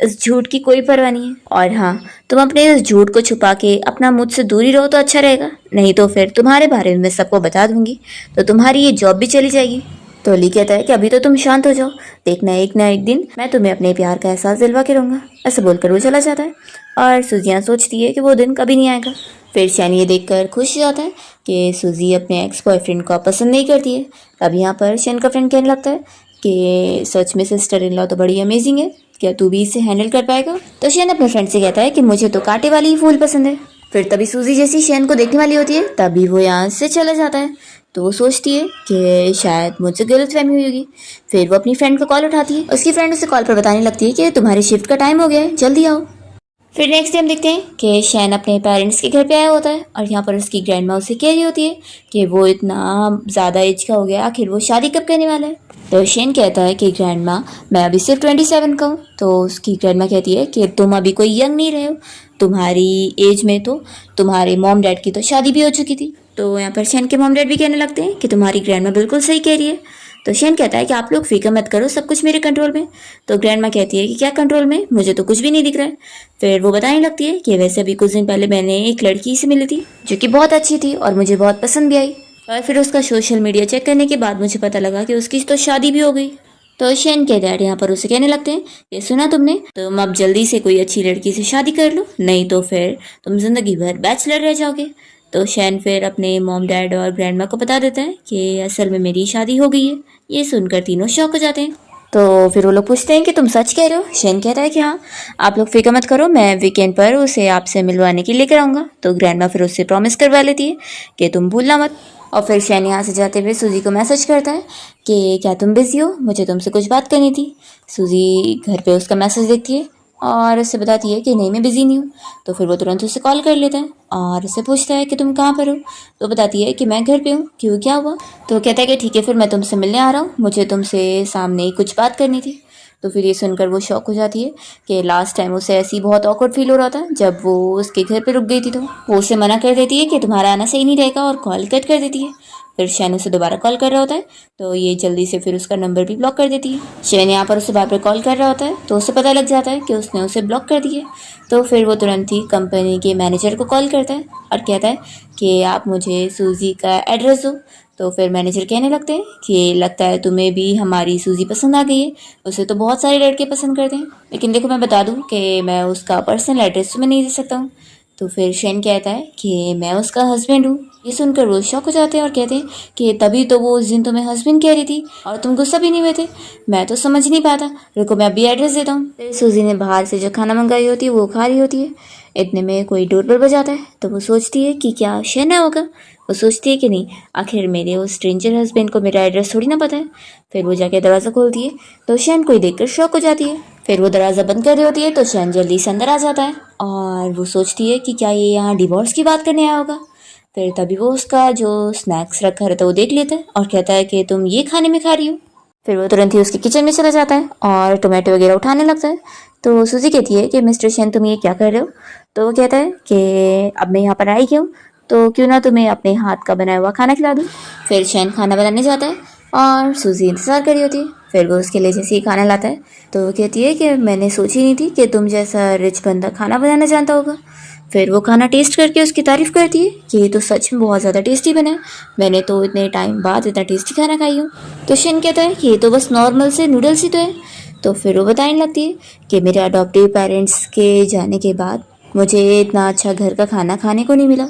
इस झूठ की कोई परवाह नहीं है। और हाँ, तुम अपने इस झूठ को छुपा के अपना मुझसे दूरी रहो तो अच्छा रहेगा, नहीं तो फिर तुम्हारे बारे में मैं सबको बता दूंगी तो तुम्हारी ये जॉब भी चली जाएगी। तो ली कहता है कि अभी तो तुम शांत हो जाओ, देखना एक ना एक दिन मैं तुम्हें अपने प्यार का एहसास दिलवा के रहूँगा। ऐसा बोलकर वो चला जाता है और सूजियाँ सोचती है कि वो दिन कभी नहीं आएगा। फिर शैन ये देखकर खुश हो जाता है कि सूजी अपने एक्स बॉयफ्रेंड को पसंद नहीं करती है। तब यहाँ पर शैन का फ्रेंड कहने लगता है कि सच में सिस्टर इन लॉ तो बड़ी अमेजिंग है, क्या तू भी इसे हैंडल कर पाएगा। तो शैन अपने फ्रेंड से कहता है कि मुझे तो कांटे वाली ही फूल पसंद है। फिर तभी सूजी जैसी शैन को देखने वाली होती है तभी वो यहाँ से चला जाता है। तो वो सोचती है कि शायद मुझसे गलतफहमी हुई होगी। फिर वो अपनी फ्रेंड का कॉल उठाती है, उसकी फ्रेंड उसे कॉल पर बताने लगती है कि तुम्हारी शिफ्ट का टाइम हो गया है, जल्दी आओ। फिर नेक्स्ट डे हम देखते हैं कि शैन अपने पेरेंट्स के घर पे आया होता है और यहाँ पर उसकी ग्रैंड माँ उसे कह रही होती है कि वो इतना ज़्यादा एज का हो गया, आखिर वो शादी कब करने वाला है। तो शैन कहता है कि ग्रैंड माँ मैं अभी सिर्फ 27 का हूँ। तो उसकी ग्रैंड माँ कहती है कि तुम अभी कोई यंग नहीं रहे हो, तुम्हारी एज में तो तुम्हारे मॉम डैड की तो शादी भी हो चुकी थी। तो यहाँ पर शैन के मॉम डैड भी कहने लगते हैं कि तुम्हारी ग्रैंड माँ बिल्कुल सही कह रही है। तो शैन कहता है कि आप लोग फिक्र मत करो, सब कुछ मेरे कंट्रोल में। तो ग्रैंड माँ कहती है कि क्या कंट्रोल में, मुझे तो कुछ भी नहीं दिख रहा है। फिर वो बताने लगती है कि वैसे अभी कुछ दिन पहले मैंने एक लड़की से मिली थी जो कि बहुत अच्छी थी और मुझे बहुत पसंद भी आई, और फिर उसका सोशल मीडिया चेक करने के बाद मुझे पता लगा कि उसकी तो शादी भी हो गई। तो शैन के डैड यहाँ पर उसे कहने लगते हैं कि सुना तुमने, तुम अब जल्दी से कोई अच्छी लड़की से शादी कर लो, नहीं तो फिर तुम जिंदगी भर बैचलर रह जाओगे। तो शैन फिर अपने मॉम डैड और ग्रैंड माँ को बता देता है कि असल में मेरी शादी हो गई है। ये सुनकर तीनों शॉक हो जाते हैं। तो फिर वो लोग पूछते हैं कि तुम सच कह रहे हो। शैन कहता है कि हाँ, आप लोग फिक्र मत करो, मैं वीकेंड पर उसे आपसे मिलवाने के लिए लेकर आऊँगा। तो ग्रैंड माँ फिर उससे प्रॉमिस करवा लेती है कि तुम भूलना मत। और फिर शैन यहाँ से जाते हुए सूजी को मैसेज करता है कि क्या तुम बिजी हो, मुझे तुमसे कुछ बात करनी थी। सूजी घर पे उसका मैसेज देखती है और उससे बताती है कि नहीं मैं बिज़ी नहीं हूँ। तो फिर वो तुरंत उससे कॉल कर लेता है और उससे पूछता है कि तुम कहाँ पर हो। तो बताती है कि मैं घर पे हूँ, क्यों क्या हुआ। तो कहता है कि ठीक है फिर मैं तुमसे मिलने आ रहा हूँ, मुझे तुमसे सामने ही कुछ बात करनी थी। तो फिर ये सुनकर वो शॉक हो जाती है कि लास्ट टाइम उसे ऐसी बहुत ऑकवर्ड फील हो रहा था जब वो उसके घर पे रुक गई थी। तो वो उसे मना कर देती है कि तुम्हारा आना सही नहीं रहेगा और कॉल कट कर देती है। फिर शैन उसे दोबारा कॉल कर रहा होता है तो ये जल्दी से फिर उसका नंबर भी ब्लॉक कर देती है। शैन यहाँ पर उसे बार बार कॉल कर रहा होता है तो उसे पता लग जाता है कि उसने उसे ब्लॉक कर दिया। तो फिर वो तुरंत ही कंपनी के मैनेजर को कॉल करता है और कहता है कि आप मुझे सूजी का एड्रेस दो। तो फिर मैनेजर कहने लगते हैं कि लगता है तुम्हें भी हमारी सूजी पसंद आ गई है, उसे तो बहुत सारे लड़के पसंद करते हैं, लेकिन देखो मैं बता दूं कि मैं उसका पर्सनल एड्रेस तुम्हें नहीं दे सकता हूँ। तो फिर शेन कहता है कि मैं उसका हस्बैंड हूँ। ये सुनकर वो शॉक हो जाते हैं और कहते हैं कि तभी तो वो उस दिन तुम्हें हस्बैंड कह रही थी और तुम गुस्सा भी नहीं हुए थे, मैं तो समझ नहीं पाता, रुको मैं अभी एड्रेस देता हूँ। फिर सूजी ने बाहर से जो खाना मंगाई होती है वो खा रही होती है। इतने में कोई डोरबेल बजाता है तो वो सोचती है कि क्या शेना होगा। वो सोचती है कि नहीं, आखिर मेरे उस स्ट्रेंजर हस्बैंड को मेरा एड्रेस थोड़ी ना पता है। फिर वो जाके दरवाज़ा खोलती है तो शैन को देखकर शॉक हो जाती है। फिर वो दरवाज़ा बंद कर रही होती है तो शैन जल्दी से अंदर आ जाता है और वो सोचती है कि क्या ये यहाँ डिवोर्स की बात करने आया होगा। फिर तभी वो उसका जो स्नैक्स रखा रहता है वो देख लेता है और कहता है कि तुम ये खाने में खा रही हो। फिर वो तुरंत ही उसके किचन में चला जाता है और टोमेटो वगैरह उठाने लगता है। तो सूजी कहती है कि मिस्टर शैन तुम ये क्या कर रहे हो। तो वो कहता है कि अब मैं यहाँ पर आई क्यों, तो क्यों ना तुम्हें अपने हाथ का बनाया हुआ खाना खिला दूँ। फिर शैन खाना बनाने जाता है और सूजी इंतज़ार कर रही होती है। फिर वो उसके लिए जैसे ही खाना लाता है तो वो कहती है कि मैंने सोची नहीं थी कि तुम जैसा रिच बंदा खाना बनाना जानता होगा। फिर वो खाना टेस्ट करके उसकी तारीफ़ करती है कि ये तो सच में बहुत ज़्यादा टेस्टी बना है, मैंने तो इतने टाइम बाद इतना टेस्टी खाना खाई हूँ। तो शेन कहता है कि ये तो बस नॉर्मल से नूडल्स ही तो है। तो फिर वो बताने लगती है कि मेरे अडॉप्टिव पेरेंट्स के जाने के बाद मुझे इतना अच्छा घर का खाना खाने को नहीं मिला।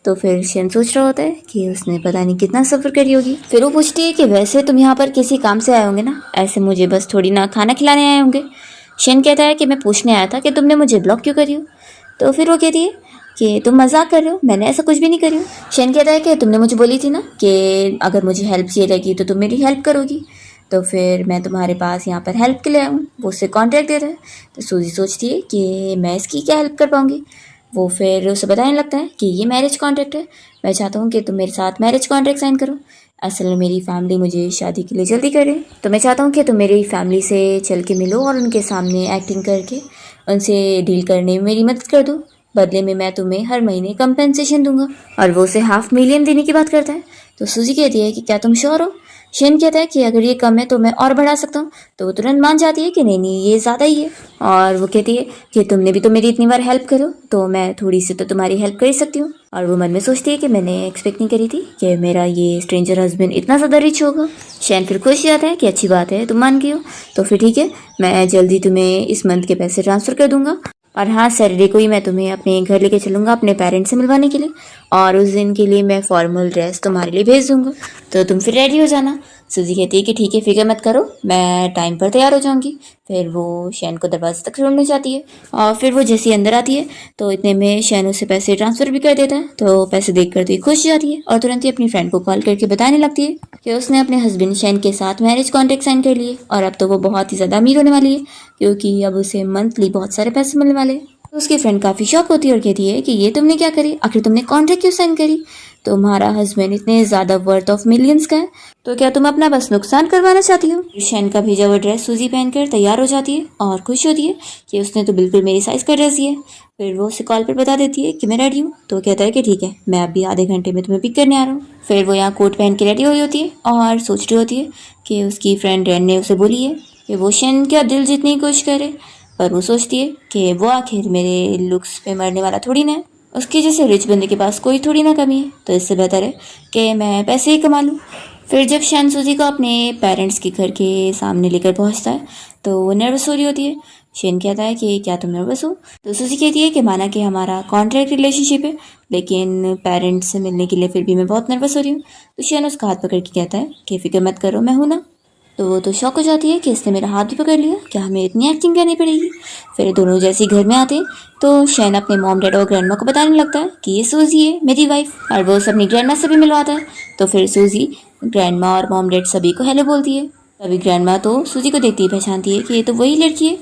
तो फिर शेन सोच रहा होता है कि उसने पता नहीं कितना सफ़र करी होगी। फिर वो पूछती है कि वैसे तुम यहाँ पर किसी काम से आए होंगे ना, ऐसे मुझे बस थोड़ी ना खाना खिलाने आए होंगे। शेन कहता है कि मैं पूछने आया था कि तुमने मुझे ब्लॉक क्यों करी हो। तो फिर वो कहती है कि तुम मजाक कर रहे हो, मैंने ऐसा कुछ भी नहीं करी हूँ। शेन कहता है कि तुमने मुझे बोली थी ना कि अगर मुझे हेल्प चाहिए रहेगी तो तुम मेरी हेल्प करोगी, तो फिर मैं तुम्हारे पास यहाँ पर हेल्प के लिए आऊँ। वो उससे कॉन्ट्रैक्ट देता है। तो सूजी सोचती है कि मैं इसकी क्या हेल्प कर पाऊँगी। वो फिर उसे बताने लगता है कि ये मैरिज कॉन्ट्रैक्ट है, मैं चाहता हूँ कि तुम मेरे साथ मैरिज कॉन्ट्रैक्ट साइन करो। असल में मेरी फैमिली मुझे शादी के लिए जल्दी करे, तो मैं चाहता हूँ कि तुम मेरी फैमिली से चल के मिलो और उनके सामने एक्टिंग करके उनसे डील करने में मेरी मदद कर दो। बदले में मैं तुम्हें हर महीने कंपेंसेशन दूंगा। और वो उसे $500,000 देने की बात करता है। तो सूजी कहती है कि क्या तुम श्योर हो। शेन कहता है कि अगर ये कम है तो मैं और बढ़ा सकता हूँ। तो वो तुरंत मान जाती है कि नहीं नहीं ये ज़्यादा ही है। और वो कहती है कि तुमने भी तो मेरी इतनी बार हेल्प करो, तो मैं थोड़ी सी तो तुम्हारी हेल्प कर ही सकती हूँ। और वो मन में सोचती है कि मैंने एक्सपेक्ट नहीं करी थी कि मेरा ये स्ट्रेंजर हस्बैंड इतना ज़्यादा रिच होगा। शेन फिर खुश जाता है कि अच्छी बात है तुम मान गई हो, तो फिर ठीक है, मैं जल्दी तुम्हें इस मंथ के पैसे ट्रांसफ़र कर दूंगा। और हाँ, सैटरडे को ही मैं तुम्हें अपने घर लेके चलूँगा अपने पेरेंट्स से मिलवाने के लिए, और उस दिन के लिए मैं फॉर्मल ड्रेस तुम्हारे लिए भेज दूँगा, तो तुम फिर रेडी हो जाना। सूजी कहती है कि ठीक है, फिक्र मत करो, मैं टाइम पर तैयार हो जाऊँगी। फिर वो शैन को दरवाजे तक छोड़ने जाती है और फिर वो जैसे ही अंदर आती है तो इतने में शैन उसे पैसे ट्रांसफ़र भी कर देता है। तो पैसे देख कर तो ये खुश जाती है और तुरंत ही अपनी फ्रेंड को कॉल करके बताने लगती है कि उसने अपने हस्बैंड शैन के साथ मैरिज कॉन्ट्रैक्ट साइन कर लिए और अब तो वो बहुत ही ज़्यादा अमीर होने वाली है, क्योंकि अब उसे मंथली बहुत सारे पैसे मिलने वाले हैं। तो उसकी फ्रेंड काफ़ी शॉक होती है और कहती है कि ये तुमने क्या करी, आखिर तुमने कॉन्ट्रैक्ट क्यों साइन करी, तुम्हारा हस्बैंड इतने ज़्यादा वर्थ ऑफ मिलियंस का है, तो क्या तुम अपना बस नुकसान करवाना चाहती हो। शैन का भेजा हुआ ड्रेस सूजी पहनकर तैयार हो जाती है और खुश होती है कि उसने तो बिल्कुल मेरी साइज़ का ड्रेस दिया है। फिर वो उसे कॉल पर बता देती है कि मैं रेडी हूँ। तो कहता है कि ठीक है, मैं अभी आधे घंटे में तुम्हें पिक करने आ रहा हूँ। फिर वो यहाँ कोट पहन के रेडी हुई होती है और सोच रही होती है कि उसकी फ्रेंड रैन ने उसे बोली है कि वो शैन का दिल जीतने की कोशिश करे, पर वो सोचती है कि वो आखिर मेरे लुक्स पे मरने वाला थोड़ी ना है, उसके जैसे रिच बंदे के पास कोई थोड़ी ना कमी है, तो इससे बेहतर है कि मैं पैसे ही कमा लूँ। फिर जब शैन सूजी को अपने पेरेंट्स के घर के सामने लेकर पहुँचता है तो वो नर्वस हो रही होती है। शैन कहता है कि क्या तुम नर्वस हो। तो सूजी कहती है कि माना कि हमारा कॉन्ट्रैक्ट रिलेशनशिप है, लेकिन पेरेंट्स से मिलने के लिए फिर भी मैं बहुत नर्वस हो रही हूँ। तो शैन उसका हाथ पकड़ के कहता है कि फिक्र मत करो, मैं हूँ ना। तो वो तो शॉक हो जाती है कि इसने मेरा हाथ भी पकड़ लिया, क्या हमें इतनी एक्टिंग करनी पड़ेगी। फिर दोनों जैसे ही घर में आते तो शैन अपने मॉम डैड और ग्रैंडमा को बताने लगता है कि ये सूजी है मेरी वाइफ, और वो उसे अपनी ग्रैंडमा से भी मिलवाता है। तो फिर सूजी ग्रैंडमा और मॉम डैड सभी को हेलो बोलती है। तभी ग्रैंडमा तो सूजी को देखती ही पहचानती है कि ये तो वही लड़की है।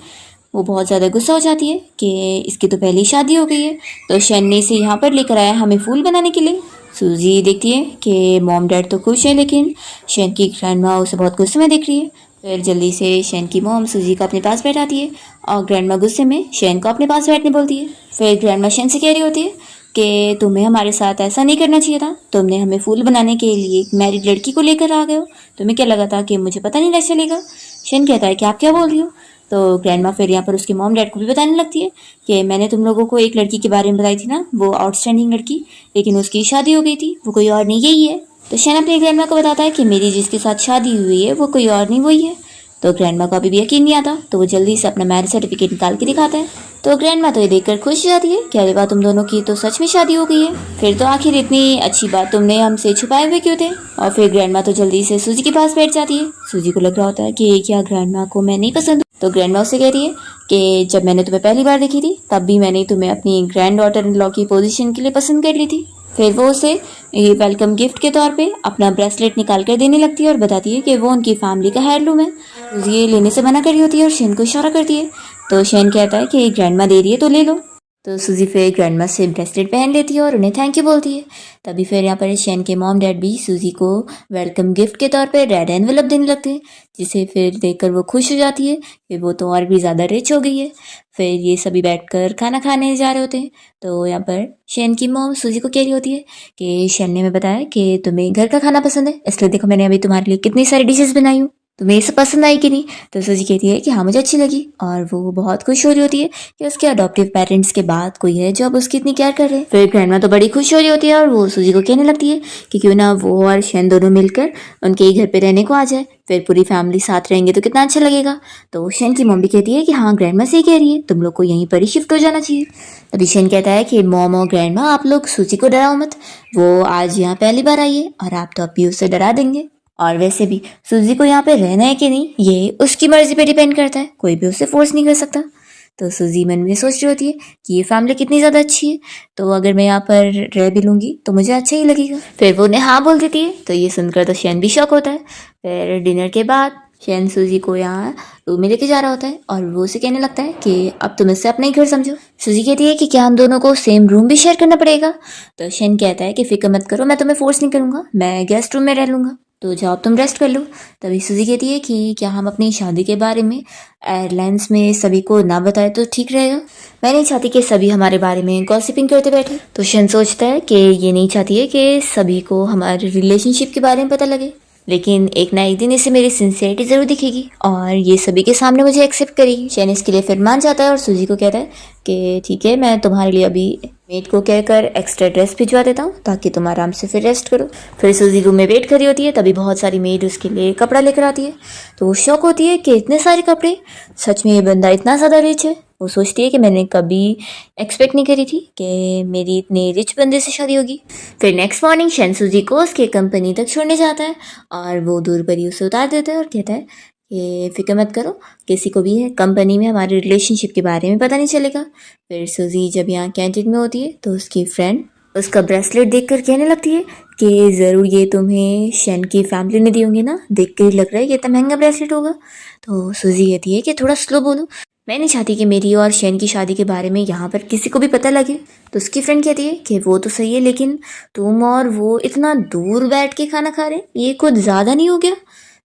वो बहुत ज़्यादा गुस्सा हो जाती है कि इसकी तो पहले ही शादी हो गई है, तो शैन ने इसे यहाँ पर लेकर आया हमें फूल बनाने के लिए। सूजी देखती है कि मॉम डैड तो खुश हैं, लेकिन शैन की ग्रैंडमा उसे बहुत गुस्से में देख रही है। फिर जल्दी से शैन की मॉम सूजी को अपने पास बैठाती है और ग्रैंडमा गुस्से में शैन को अपने पास बैठने बोलती है। फिर ग्रैंडमा शैन से कह रही होती है कि तुम्हें हमारे साथ ऐसा नहीं करना चाहिए था, तुमने हमें फूल बनाने के लिए एक मैरिड लड़की को लेकर आ गए हो, तुम्हें क्या लगा था कि मुझे पता नहीं कैसे चलेगा। शैन कहता है कि आप क्या बोल रही हो। तो ग्रैंडमा फिर यहाँ पर उसके मॉम डैड को भी बताने लगती है कि मैंने तुम लोगों को एक लड़की के बारे में बताई थी ना, वो आउटस्टैंडिंग लड़की, लेकिन उसकी शादी हो गई थी, वो कोई और नहीं यही है। तो शैन अपनी ग्रैंडमा को बताता है कि मेरी जिसके साथ शादी हुई है वो कोई और नहीं वही है। तो ग्रैंडमा को अभी भी यकीन नहीं आता, तो वो जल्दी से अपना मैरिज सर्टिफिकेट निकाल के दिखाता है। तो ग्रैंडमा तो ये देखकर खुश हो जाती है कि अरे वाह, तुम दोनों की तो सच में शादी हो गई है। फिर तो आखिर इतनी अच्छी बात तुमने हमसे छुपाए हुए क्यों थे। और फिर ग्रैंडमा तो जल्दी से सूजी के पास बैठ जाती है। सूजी को लग रहा होता है कि क्या ग्रैंडमा को मैं नहीं पसंद हूँ। तो ग्रैंडमा उससे कह रही है कि जब मैंने तुम्हें पहली बार देखी थी तब भी मैंने तुम्हें अपनी ग्रैंड डॉटर इन लॉ की पोजीशन के लिए पसंद कर ली थी। फिर वो उसे ये वेलकम गिफ्ट के तौर पे अपना ब्रेसलेट निकाल कर देने लगती है और बताती है कि वो उनकी फैमिली का हेirloom है। सूजी ये लेने से मना कर रही होती है और शेन को इशारा करती है। तो शेन कहता है कि ग्रैंडमा दे रही है तो ले लो। तो सूजी फिर ग्रैंडमा से ब्रेसलेट पहन लेती है और उन्हें थैंक यू बोलती है। तभी फिर यहाँ पर शेन के मॉम डैड भी सूजी को वेलकम गिफ्ट के तौर पे रेड एनवेलप देने लगते हैं, जिसे फिर देखकर वो खुश हो जाती है कि वो तो और भी ज़्यादा रिच हो गई है। फिर ये सभी बैठकर खाना खाने जा रहे होते हैं। तो यहाँ पर शेन की मॉम सूजी को कह रही होती है कि शेन ने हमें बताया कि तुम्हें घर का खाना पसंद है, इसलिए देखो मैंने अभी तुम्हारे लिए कितनी सारी डिशेस बनाई हूँ, तुम्हें ये सब पसंद आई कि नहीं। तो सूजी कहती है कि हाँ मुझे अच्छी लगी, और वो बहुत खुश हो रही होती है कि उसके अडॉप्टिव पेरेंट्स के बाद कोई है जो अब उसकी इतनी केयर कर रहे हैं। फिर ग्रैंडमा तो बड़ी खुश हो रही होती है और वो सूजी को कहने लगती है कि क्यों ना वो और शेन दोनों मिलकर उनके ही घर पे रहने को आ जाए, फिर पूरी फैमिली साथ रहेंगे तो कितना अच्छा लगेगा। तो शेन की मम्मी कहती है कि हाँ ग्रैंडमा सही कह रही है, तुम लोग को यहीं पर ही शिफ्ट हो जाना चाहिए। तभी शेन कहता है कि मॉम और ग्रैंडमा आप लोग सूजी को डराओ मत, वो आज यहाँ पहली बार आई है और आप तो अब भी उसे डरा देंगे। और वैसे भी सूजी को यहाँ पे रहना है कि नहीं ये उसकी मर्जी पे डिपेंड करता है, कोई भी उसे फोर्स नहीं कर सकता। तो सूजी मन में सोच रही होती है कि ये फैमिली कितनी ज़्यादा अच्छी है, तो अगर मैं यहाँ पर रह भी लूँगी तो मुझे अच्छा ही लगेगा। फिर वो उन्हें हाँ बोल देती है। तो ये सुनकर तो शेन भी शॉक होता है। फिर डिनर के बाद शेन सूजी को यहाँ रूम में लेके जा रहा होता है और वो उसे कहने लगता है कि अब तुम इससे अपना ही घर समझो। सूजी कहती है कि क्या हम दोनों को सेम रूम भी शेयर करना पड़ेगा। तो शेन कहता है कि फिक्र मत करो, मैं तुम्हें फोर्स नहीं करूँगा, मैं गेस्ट रूम में रह लूँगा, तो जाओ तुम रेस्ट कर लो। तभी सूजी कहती है कि क्या हम अपनी शादी के बारे में एयरलाइंस में सभी को ना बताए तो ठीक रहेगा, मैं नहीं चाहती कि सभी हमारे बारे में गॉसिपिंग करते बैठे। तो शन सोचता है कि ये नहीं चाहती है कि सभी को हमारे रिलेशनशिप के बारे में पता लगे, लेकिन एक ना एक दिन इसे मेरी सिंसियरिटी जरूर दिखेगी और ये सभी के सामने मुझे एक्सेप्ट करेगी। शेन इसके लिए फिर मान जाता है और सूजी को कहता है कि ठीक है, मैं तुम्हारे लिए अभी मेड को कहकर एक्स्ट्रा ड्रेस भिजवा देता हूँ ताकि तुम आराम से फिर रेस्ट करो। फिर सूजी रूम में वेट करी होती है, तभी बहुत सारी मेड उसके लिए कपड़ा लेकर आती है। तो वो शौक होती है कि इतने सारे कपड़े, सच में ये बंदा इतना ज़्यादा रिच है। वो सोचती है कि मैंने कभी एक्सपेक्ट नहीं करी थी कि मेरी इतने रिच बंदे से शादी होगी। फिर नेक्स्ट मॉर्निंग शेन सूजी को उसके कंपनी तक छोड़ने जाता है और वो दूर पर ही उसे उतार देता है और कहता है कि फिक्र मत करो, किसी को भी है कंपनी में हमारे रिलेशनशिप के बारे में पता नहीं चलेगा। फिर सूजी जब यहाँ कैंटीन में होती है तो उसकी फ्रेंड उसका ब्रेसलेट देखकर कहने लगती है कि ज़रूर ये तुम्हें शेन की फैमिली ने दी होंगी ना, देख कर ही लग रहा है कि इतना महंगा ब्रेसलेट होगा। तो सूजी कहती है कि थोड़ा स्लो बोलो, मैं नहीं चाहती कि मेरी और शेन की शादी के बारे में यहाँ पर किसी को भी पता लगे। तो उसकी फ्रेंड कहती है कि वो तो सही है, लेकिन तुम और वो इतना दूर बैठ के खाना खा रहे हैं, ये कुछ ज़्यादा नहीं हो गया।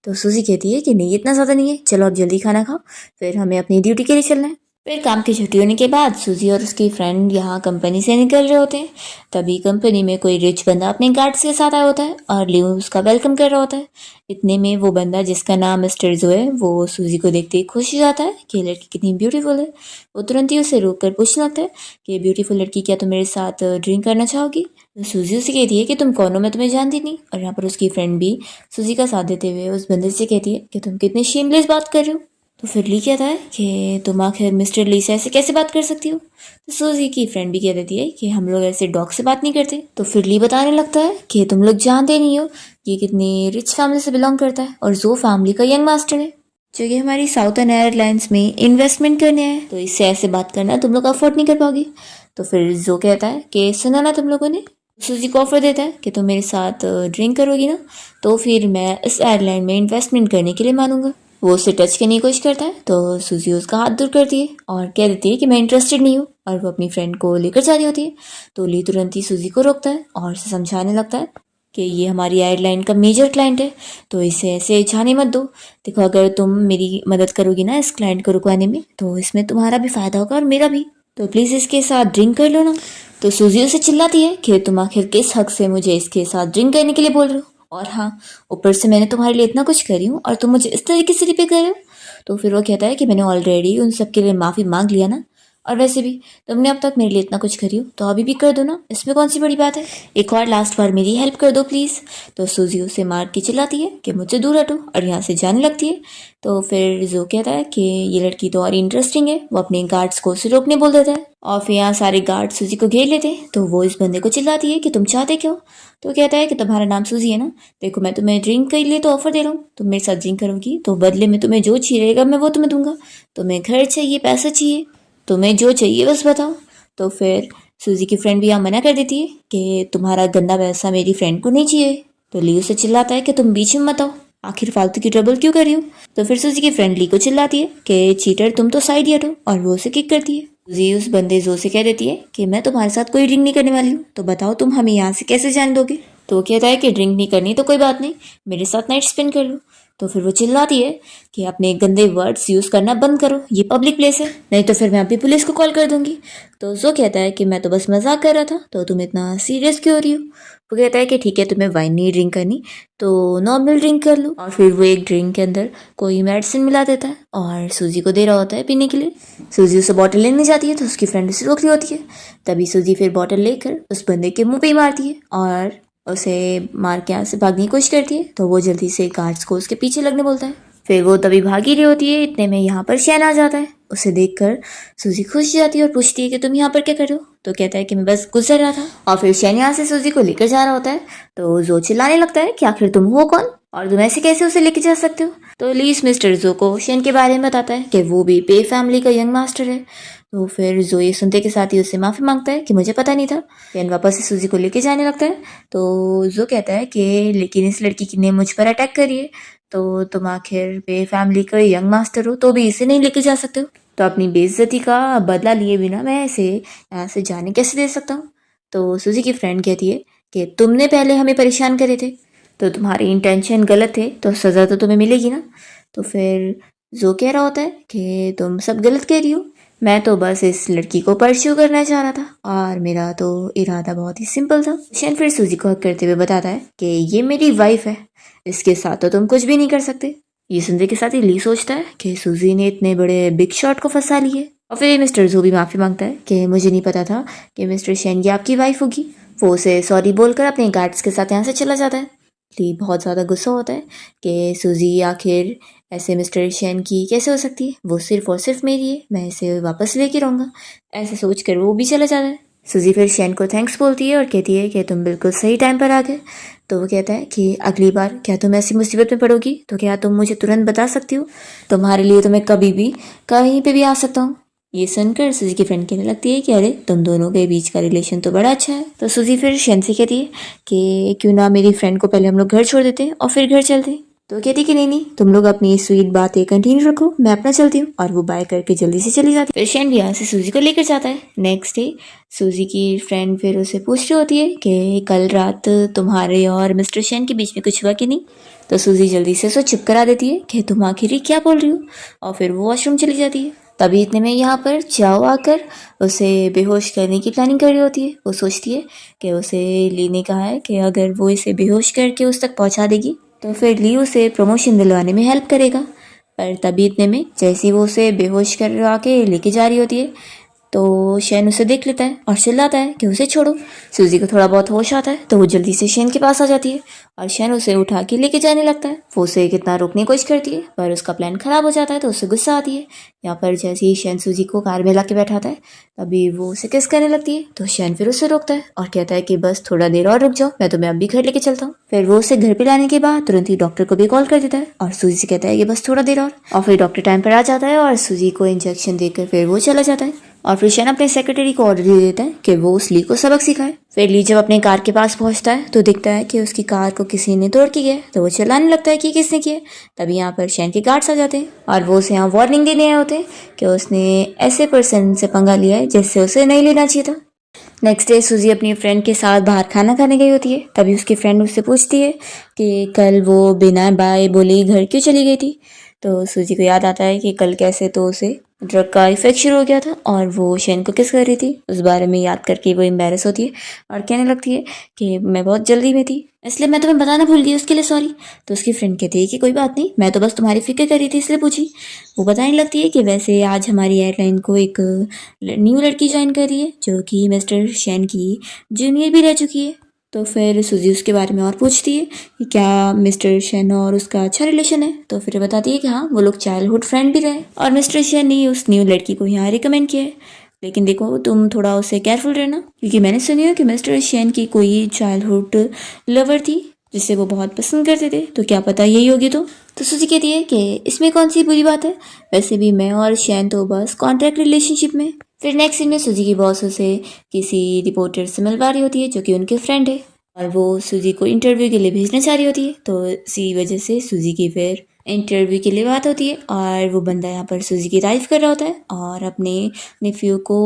तो सूजी कहती है कि नहीं इतना ज़्यादा नहीं है, चलो अब जल्दी खाना खाओ, फिर हमें अपनी ड्यूटी के लिए चलना है। फिर काम की छुट्टी होने के बाद सूजी और उसकी फ्रेंड यहाँ कंपनी से निकल रहे होते हैं। तभी कंपनी में कोई रिच बंदा अपने गार्ड्स के साथ आया होता है और लियो उसका वेलकम कर रहा होता है। इतने में वो बंदा जिसका नाम मिस्टर जो है वो सूजी को देखते ही खुश हो जाता है कि लड़की कितनी ब्यूटीफुल है। वो तुरंत ही उसे रोक कर पूछने लगता है कि ब्यूटीफुल लड़की, क्या तुम मेरे साथ ड्रिंक करना चाहोगी। तो सूजी उसे कहती है कि तुम कौन हो, मैं तुम्हें जानती नहीं। और यहाँ पर उसकी फ्रेंड भी सूजी का साथ देते हुए उस बंदे से कहती है कि तुम कितनी शेमलेस बात कर रहे हो। तो फिर ली कहता है कि तुम आखिर मिस्टर ली से ऐसे कैसे बात कर सकती हो। तो सूजी की फ्रेंड भी कह देती है कि हम लोग ऐसे डॉग से बात नहीं करते। तो फिर ली बताने लगता है कि तुम लोग जानते नहीं हो ये कितनी रिच फैमिली से बिलोंग करता है और जो फैमिली का यंग मास्टर है, जो कि हमारी साउथर्न एयरलाइंस में इन्वेस्टमेंट करने आए, तो इससे ऐसे बात करना तुम लोग अफोर्ड नहीं कर पाओगे। तो फिर जो कहता है कि सुना ना तुम लोगों ने, सूजी को ऑफर देता है कि तुम मेरे साथ ड्रिंक करोगी ना तो फिर मैं इस एयरलाइन में इन्वेस्टमेंट करने के लिए मानूंगा। वो उसे टच करने की कोशिश करता है तो सूजी उसका हाथ दूर करती है और कह देती है कि मैं इंटरेस्टेड नहीं हूँ, और वो अपनी फ्रेंड को लेकर जा रही होती है। तो ली तुरंत ही सूजी को रोकता है और उसे समझाने लगता है कि ये हमारी एयरलाइन का मेजर क्लाइंट है, तो इसे ऐसे जाने मत दो। देखो अगर तुम मेरी मदद करोगी ना इस क्लाइंट को रुकवाने में तो इसमें तुम्हारा भी फ़ायदा होगा और मेरा भी, तो प्लीज़ इसके साथ ड्रिंक कर लो ना। तो सूजी उसे चिल्लाती है कि तुम आखिर किस हक से मुझे इसके साथ ड्रिंक करने के लिए बोल रहे हो, और हाँ ऊपर से मैंने तुम्हारे लिए इतना कुछ करी हूँ और तुम मुझे इस तरीके से रिपे कर रहे हो। तो फिर वो कहता है कि मैंने ऑलरेडी उन सब के लिए माफ़ी मांग लिया ना, और वैसे भी तुमने अब तक मेरे लिए इतना कुछ करी हो तो अभी भी कर दो ना, इसमें कौन सी बड़ी बात है। एक और लास्ट बार मेरी हेल्प कर दो प्लीज़। तो सूजी उसे मार के चिल्लाती है कि मुझसे दूर हटो और यहाँ से जाने लगती है। तो फिर जो कहता है कि ये लड़की तो और इंटरेस्टिंग है, वो अपने गार्ड्स को उसे रोकने बोल देता है और फिर यहाँ सारे गार्ड सूजी को घेर लेते हैं। तो वो इस बंदे को चिल्लाती है कि तुम चाहते क्या हो। तो कहता है कि तुम्हारा नाम सूजी है ना, देखो मैं तुम्हें ड्रिंक के लिए तो ऑफर दे रहा हूँ, तुम मेरे साथ ड्रिंक करोगी तो बदले में तुम्हें जो चाहिएगा मैं वो तुम्हें दूंगा। तुम्हें घर चाहिए, पैसा चाहिए, तुम्हें जो चाहिए बस बताओ। तो फिर सूजी की फ्रेंड भी यहाँ मना कर देती है कि तुम्हारा गंदा पैसा मेरी फ्रेंड को नहीं चाहिए। तो ली उसे चिल्लाता है कि तुम बीच में मत आओ, आखिर फालतू की ट्रबल क्यों कर रही हो। तो फिर सूजी की फ्रेंड ली को चिल्लाती है कि चीटर तुम तो साइड हटो, और वो उसे किक करती है। सूजी उस बंदे जो से कह देती है कि मैं तुम्हारे साथ कोई ड्रिंक नहीं करने वाली हूँ, तो बताओ तुम हमें यहाँ से कैसे जान दोगे। तो वो कहता है कि ड्रिंक नहीं करनी तो कोई बात नहीं, मेरे साथ नाइट स्पेंड कर लो। तो फिर वो चिल्लाती है कि अपने गंदे वर्ड्स यूज़ करना बंद करो, ये पब्लिक प्लेस है, नहीं तो फिर मैं अभी पुलिस को कॉल कर दूंगी। तो जो कहता है कि मैं तो बस मजाक कर रहा था, तो तुम इतना सीरियस क्यों हो रही हो। वो कहता है कि ठीक है तुम्हें वाइन नहीं ड्रिंक करनी तो नॉर्मल ड्रिंक कर लो। और फिर वो एक ड्रिंक के अंदर कोई मेडिसिन मिला देता है और सूजी को दे रहा होता है पीने के लिए। सूजी उसे बॉटल लेने जाती है तो उसकी फ्रेंड उसे रोक रही होती है। तभी सूजी फिर बॉटल लेकर उस बंदे के मुंह पे ही मारती है और उसे मार के यहाँ से भागने की कोशिश करती है। तो वो जल्दी से गार्ड्स को उसके पीछे लगने बोलता है। फिर वो तभी भाग ही रही होती है, इतने में यहाँ पर शैन आ जाता है। उसे देखकर सूजी खुश जाती है और पूछती है कि तुम यहाँ पर क्या कर रहे हो। तो कहता है कि मैं बस गुजर रहा था। और फिर शैन यहाँ से सूजी को लेकर जा रहा होता है। तो जो चिल्लाने लगता है कि आखिर तुम हो कौन और तुम ऐसे कैसे उसे लेके जा सकते हो। तो लीस मिस्टर जो को शैन के बारे में बताता है कि वो भी पे फैमिली का यंग मास्टर है। तो फिर जो ये सुनते के साथ ही उससे माफ़ी मांगता है कि मुझे पता नहीं था। शैन वापस से सूजी को लेके जाने लगता है। तो जो कहता है कि लेकिन इस लड़की ने मुझ पर अटैक करी है, तो तुम आखिर पे फैमिली का यंग मास्टर हो तो भी इसे नहीं लेके जा सकते हो, तो अपनी बेइज्जती का बदला लिए बिना मैं इसे यहाँ से जाने कैसे दे सकता हूँ। तो सूजी की फ्रेंड कहती है कि तुमने पहले हमें परेशान करे थे, तो तुम्हारे इंटेंशन गलत थे तो सज़ा तो तुम्हें मिलेगी ना। तो फिर जो कह रहा होता है कि तुम सब गलत कह रही हो, मैं तो बस इस लड़की को परस्यू करना चाह रहा था और मेरा तो इरादा बहुत ही सिंपल था। शैन फिर सूजी को हक करते हुए बताता है कि ये मेरी वाइफ है, इसके साथ तो तुम कुछ भी नहीं कर सकते। ये सुनने के साथ ही ली सोचता है कि सूजी ने इतने बड़े बिग शॉट को फंसा लिए। और फिर मिस्टर जो भी माफ़ी मांगता है कि मुझे नहीं पता था कि मिस्टर शैन ये आपकी वाइफ होगी। वो उसे सॉरी बोलकर अपने गार्ड्स के साथ यहाँ से चला जाता है। ली बहुत ज़्यादा गुस्सा होता है कि सूजी आखिर ऐसे मिस्टर शैन की कैसे हो सकती है, वो सिर्फ और सिर्फ मेरी है, मैं इसे वापस लेके रहूँगा। ऐसे सोच कर वो भी चला जाता है। सूजी फिर शैन को थैंक्स बोलती है और कहती है कि तुम बिल्कुल सही टाइम पर आ गए। तो वो कहता है कि अगली बार क्या तुम ऐसी मुसीबत में पड़ोगी तो क्या तुम मुझे तुरंत बता सकती हो, तुम्हारे लिए तो मैं कभी भी कहीं पे भी आ सकता हूँ। ये सुनकर सूजी की फ्रेंड कहने लगती है कि अरे तुम दोनों के बीच का रिलेशन तो बड़ा अच्छा है। तो सूजी फिर शैन से कहती है कि क्यों ना मेरी फ्रेंड को पहले हम लोग घर छोड़ देते हैं और फिर घर चलते हैं। तो कहती कि नहीं नहीं, तुम लोग अपनी स्वीट बातें कंटिन्यू रखो, मैं अपना चलती हूँ। और वो बाय करके जल्दी से चली जाती है। फिर शैन भी यहाँ से सूजी को लेकर जाता है। नेक्स्ट डे सूजी की फ्रेंड फिर उसे पूछ रही होती है कि कल रात तुम्हारे और मिस्टर शैन के बीच में कुछ हुआ कि नहीं। तो सूजी जल्दी से उसे चुप करा देती है कि तुम आखिर क्या बोल रही हो, और फिर वो वॉशरूम चली जाती है। तभी इतने में यहाँ पर चाओ आकर उसे बेहोश करने की प्लानिंग कर रही होती है। वो सोचती है कि उसे ली ने कहा है कि अगर वो इसे बेहोश करके उस तक पहुँचा देगी तो फिर ली उसे प्रमोशन दिलवाने में हेल्प करेगा। पर तभी इतने में जैसे वो उसे बेहोश करवा के लेके जा रही होती है तो शैन उसे देख लेता है और चिल्लाता है कि उसे छोड़ो। सूजी को थोड़ा बहुत होश आता है तो वो जल्दी से शैन के पास आ जाती है और शैन उसे उठा के लेके जाने लगता है। वो उसे कितना रोकने की कोशिश करती है पर उसका प्लान खराब हो जाता है तो उसे गुस्सा आती है। यहाँ पर जैसे ही शैन सूजी को कार में ला के बैठाता है तभी वो उसे किस करने लगती है। तो शैन फिर उसे रोकता है और कहता है कि बस थोड़ा देर और रुक जाओ, मैं तुम्हें अब भी घर लेके चलता हूँ। फिर वो उसे घर पे लाने के बाद तुरंत ही डॉक्टर को भी कॉल कर देता है और सूजी से कहता है कि बस थोड़ा देर और फिर डॉक्टर टाइम पर आ जाता है और सूजी को इंजेक्शन देकर फिर वो चला जाता है। और फिर शैन अपने सेक्रेटरी को ऑर्डर दे देता है कि वो उस ली को सबक सिखाए। फिर ली जब अपने कार के पास पहुंचता है तो दिखता है कि उसकी कार को किसी ने तोड़ के गया है। तो वो चिल्लाने लगता है कि किसने किया। तभी यहाँ पर शैन के गार्ड्स आ जाते हैं और वो उसे यहाँ वार्निंग देने आए होते हैं कि उसने ऐसे पर्सन से पंगा लिया है जिससे उसे नहीं लेना चाहिए था। नेक्स्ट डे सूजी अपनी फ्रेंड के साथ बाहर खाना खाने गई होती है। तभी उसकी फ्रेंड उससे पूछती है कि कल वो बिना बाय बोले घर क्यों चली गई थी। तो सूजी को याद आता है कि कल कैसे तो उसे ड्रग का इफेक्ट शुरू हो गया था और वो शेन को किस कर रही थी, उस बारे में याद करके वो एम्बेरस होती है और कहने लगती है कि मैं बहुत जल्दी में थी इसलिए मैं तुम्हें बताना भूल गई, उसके लिए सॉरी। तो उसकी फ्रेंड कहती है कि कोई बात नहीं, मैं तो बस तुम्हारी फिक्र कर रही थी इसलिए पूछी। वो बताने लगती है कि वैसे आज हमारी एयरलाइन को एक न्यू लड़की ज्वाइन कर रही है जो कि मिस्टर शेन की जूनियर भी रह चुकी है। तो फिर सूजी उसके बारे में और पूछती है कि क्या मिस्टर शेन और उसका अच्छा रिलेशन है। तो फिर बताती है कि हाँ, वो लोग चाइल्डहुड फ्रेंड भी रहे और मिस्टर शेन ने उस न्यू लड़की को यहाँ रिकमेंड किया है, लेकिन देखो तुम थोड़ा उससे केयरफुल रहना, क्योंकि मैंने सुनी है कि मिस्टर शेन की कोई चाइल्डहुड लवर थी जिसे वो बहुत पसंद करते थे, तो क्या पता यही होगी। तो सूजी कहती है कि इसमें कौन सी बुरी बात है, वैसे भी मैं और शेन तो बस कॉन्ट्रैक्ट रिलेशनशिप में। फिर नेक्स्ट सीन में सूजी की बॉस उसे किसी रिपोर्टर से मिलवा रही होती है जो कि उनके फ्रेंड है और वो सूजी को इंटरव्यू के लिए भेजना चाह रही होती है। तो इसी वजह से सूजी की फिर इंटरव्यू के लिए बात होती है और वो बंदा यहाँ पर सूजी की तारीफ कर रहा होता है और अपने नेफ्यू को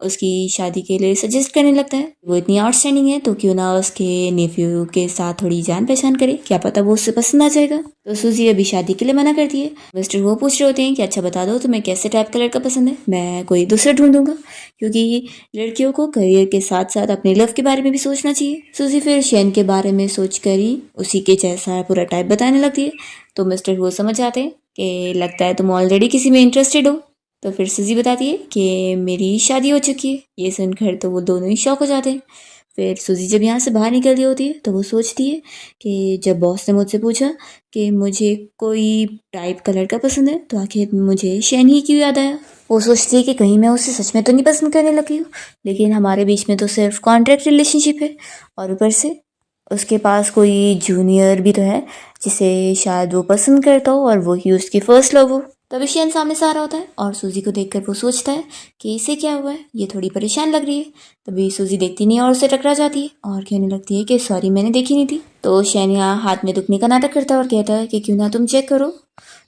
उसकी शादी के लिए सजेस्ट करने लगता है। वो इतनी आउटस्टैंडिंग है तो क्यों ना उसके नेफ्यू के साथ थोड़ी जान पहचान करे, क्या पता वो उससे पसंद आ जाएगा। तो सूजी अभी शादी के लिए मना करती है। मिस्टर वो पूछ रहे होते हैं कि अच्छा बता दो तुम्हें कैसे टाइप का लड़का पसंद है, मैं कोई दूसरा ढूंढूंगा, क्योंकि लड़कियों को करियर के साथ साथ अपने लव के बारे में भी सोचना चाहिए। सूजी फिर शेन के बारे में सोच कर ही उसी के जैसा पूरा टाइप बताने लगती है। तो मिस्टर वो समझ जाते हैं कि लगता है तुम ऑलरेडी किसी में इंटरेस्टेड हो। तो फिर सूजी बताती है कि मेरी शादी हो चुकी है। ये सुनकर तो वो दोनों ही शॉक हो जाते हैं। फिर सूजी जब यहाँ से बाहर निकल रही होती है तो वो सोचती है कि जब बॉस ने मुझसे पूछा कि मुझे कोई टाइप का लड़का पसंद है तो आखिर मुझे शेन ही क्यों याद आया। वो सोचती है कि कहीं मैं उसे सच में तो नहीं पसंद करने लगी हूँ, लेकिन हमारे बीच में तो सिर्फ कॉन्ट्रैक्ट रिलेशनशिप है और ऊपर से उसके पास कोई जूनियर भी तो है जिसे शायद वो पसंद करता हो और वो ही उसकी फर्स्ट लव हो। तभी शेन सामने से आ रहा होता है और सूजी को देखकर वो सोचता है कि इसे क्या हुआ है, ये थोड़ी परेशान लग रही है। तभी सूजी देखती नहीं और उससे टकरा जाती है और कहने लगती है कि सॉरी मैंने देखी नहीं थी। तो शेन यहाँ हाथ में दुखने का नाटक करता है और कहता है कि क्यों ना तुम चेक करो।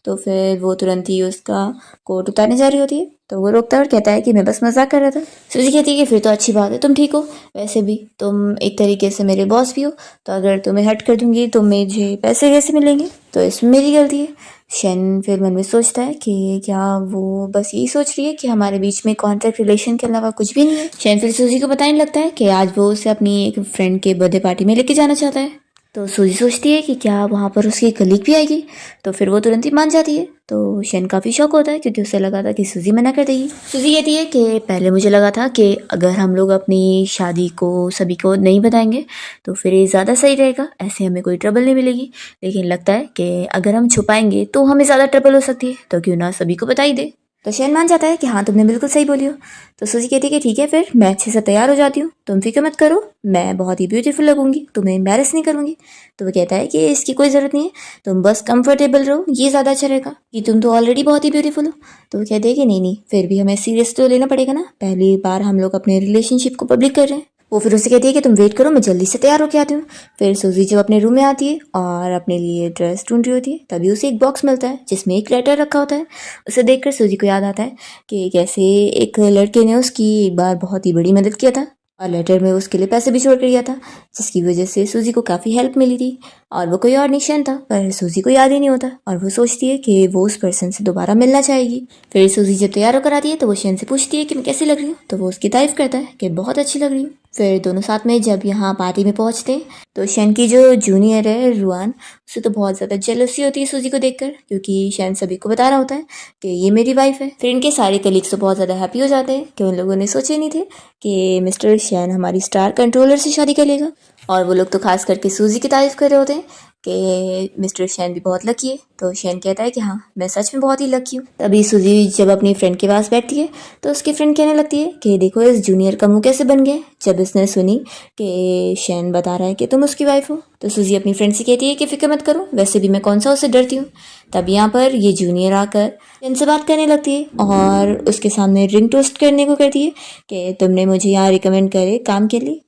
तो फिर वो तुरंत ही उसका कोट उतारने जा रही होती है तो वो रोकता है और कहता है कि मैं बस मजाक कर रहा था। सूजी कहती है कि फिर तो अच्छी बात है, तुम ठीक हो, वैसे भी तुम एक तरीके से मेरे बॉस भी हो, तो अगर तुम्हें हट कर दूंगी तो मुझे पैसे कैसे मिलेंगे, तो इसमें मेरी गलती है। शेन फिर मन में सोचता है कि क्या वो बस यही सोच रही है कि हमारे बीच में कॉन्ट्रैक्ट रिलेशन के अलावा कुछ भी नहीं है। शेन फिर सूजी को बताने लगता है कि आज वो उसे अपनी एक फ्रेंड के बर्थडे पार्टी में लेके जाना चाहता है। तो सूजी सोचती है कि क्या वहाँ पर उसकी कलीग भी आएगी, तो फिर वो तुरंत ही मान जाती है। तो शेन काफ़ी शौक होता है क्योंकि उसे लगा था कि सूजी मना कर देगी। सूजी कहती है कि पहले मुझे लगा था कि अगर हम लोग अपनी शादी को सभी को नहीं बताएंगे तो फिर ये ज़्यादा सही रहेगा, ऐसे हमें कोई ट्रबल नहीं मिलेगी, लेकिन लगता है कि अगर हम छुपाएंगे तो हमें ज़्यादा ट्रबल हो सकती है, तो क्यों ना सभी को बता ही दे। तो शेन मान जाता है कि हाँ तुमने बिल्कुल सही बोली हो। तो सूजी कहती है कि ठीक है फिर मैं अच्छे से तैयार हो जाती हूँ, तुम फिक्र मत करो, मैं बहुत ही ब्यूटीफुल लगूंगी, तुम्हें एम्बैरेस नहीं करूंगी। तो वो कहता है कि इसकी कोई ज़रूरत नहीं है, तुम बस कंफर्टेबल रहो, ये ज़्यादा अच्छा रहेगा कि तुम तो ऑलरेडी बहुत ही ब्यूटीफुल हो। तो वो कहते हैं कि नहीं नहीं, फिर भी हमें सीरियस तो लेना पड़ेगा ना, पहली बार हम लोग अपने रिलेशनशिप को पब्लिक कर रहे हैं। वो फिर उसे कहती है कि तुम वेट करो, मैं जल्दी से तैयार होके आती हूँ। फिर सूजी जब अपने रूम में आती है और अपने लिए ड्रेस ढूंढ रही होती है तभी उसे एक बॉक्स मिलता है जिसमें एक लेटर रखा होता है। उसे देखकर सूजी को याद आता है कि कैसे एक लड़के ने उसकी एक बार बहुत ही बड़ी मदद किया था और लेटर में उसके लिए पैसे भी छोड़ कर दिया था, जिसकी वजह से सूजी को काफ़ी हेल्प मिली थी। और वो कोई और निशान था पर सूजी को याद ही नहीं होता और वो सोचती है कि वो उस पर्सन से दोबारा मिलना चाहेगी। फिर सूजी जब तैयार होकर आती है तो वो शेन से पूछती है कि मैं कैसी लग रही हूँ, तो वो उसकी तारीफ करता है कि बहुत अच्छी लग रही हूँ। फिर दोनों साथ में जब यहाँ पार्टी में पहुँचते हैं तो शेन की जो जूनियर है रुआन, उसे तो बहुत ज़्यादा जेलसी होती है सूजी को देखकर, क्योंकि शेन सभी को बता रहा होता है कि ये मेरी वाइफ है। फिर इनके सारे कलीग्स तो बहुत ज़्यादा हैप्पी हो जाते हैं कि उन लोगों ने सोचे नहीं थे कि मिस्टर शेन हमारी स्टार कंट्रोलर से शादी कर लेगा, और वो लोग तो खास करके सूजी की तारीफ कर रहे होते हैं कि मिस्टर शेन भी बहुत लकी है। तो शेन कहता है कि हाँ मैं सच में बहुत ही लकी हूँ। तभी सूजी जब अपनी फ्रेंड के पास बैठती है तो उसकी फ्रेंड कहने लगती है कि देखो इस जूनियर का मुंह कैसे बन गया जब इसने सुनी कि शेन बता रहा है कि तुम उसकी वाइफ हो। तो सूजी अपनी फ्रेंड से कहती है कि फिक्र मत करो, वैसे भी मैं कौन सा उससे डरती हूँ। तब यहाँ पर ये जूनियर आकर शेन से बात करने लगती है और उसके सामने रिंग टोस्ट करने को करती है कि तुमने मुझे यहाँ रिकमेंड करे काम के लिए,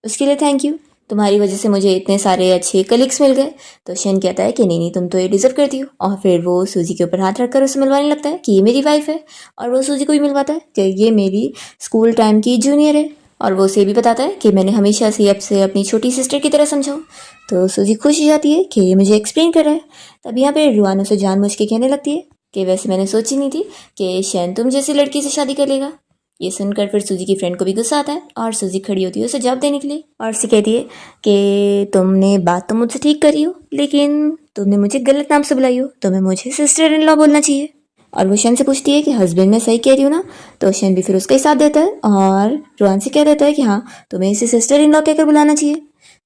उसके लिए थैंक यू, तुम्हारी वजह से मुझे इतने सारे अच्छे कलीग्स मिल गए। तो शेन कहता है कि नहीं नहीं तुम तो ये डिजर्व करती हो, और फिर वो सूजी के ऊपर हाथ रखकर उसे मिलवाने लगता है कि ये मेरी वाइफ है, और वो सूजी को भी मिलवाता है कि ये मेरी स्कूल टाइम की जूनियर है, और वो उसे भी बताता है कि मैंने हमेशा से अब से अपनी छोटी सिस्टर की तरह समझा। तो सूजी खुश हो जाती है कि ये मुझे एक्सप्लेन कर रहा है। तब यहाँ पे रुआन उसे जानबूझ के कहने लगती है कि वैसे मैंने सोची नहीं थी कि शैन तुम जैसी लड़की से शादी कर लेगा। ये सुनकर फिर सूजी की फ्रेंड को भी गुस्सा आता है और सूजी खड़ी होती है उसे जवाब देने के लिए और उसे कहती है कि तुमने बात तो मुझसे ठीक करी हो, लेकिन तुमने मुझे गलत नाम से बुलाई हो, तुम्हें मुझे सिस्टर इन लॉ बोलना चाहिए। और वो शन से पूछती है कि हस्बैंड मैं सही कह रही हूँ ना। तो शन भी फिर उसका ही साथ देता है और रोहन से कह देता है कि हाँ तुम्हें इसे सिस्टर इन लॉ कहकर बुलाना चाहिए।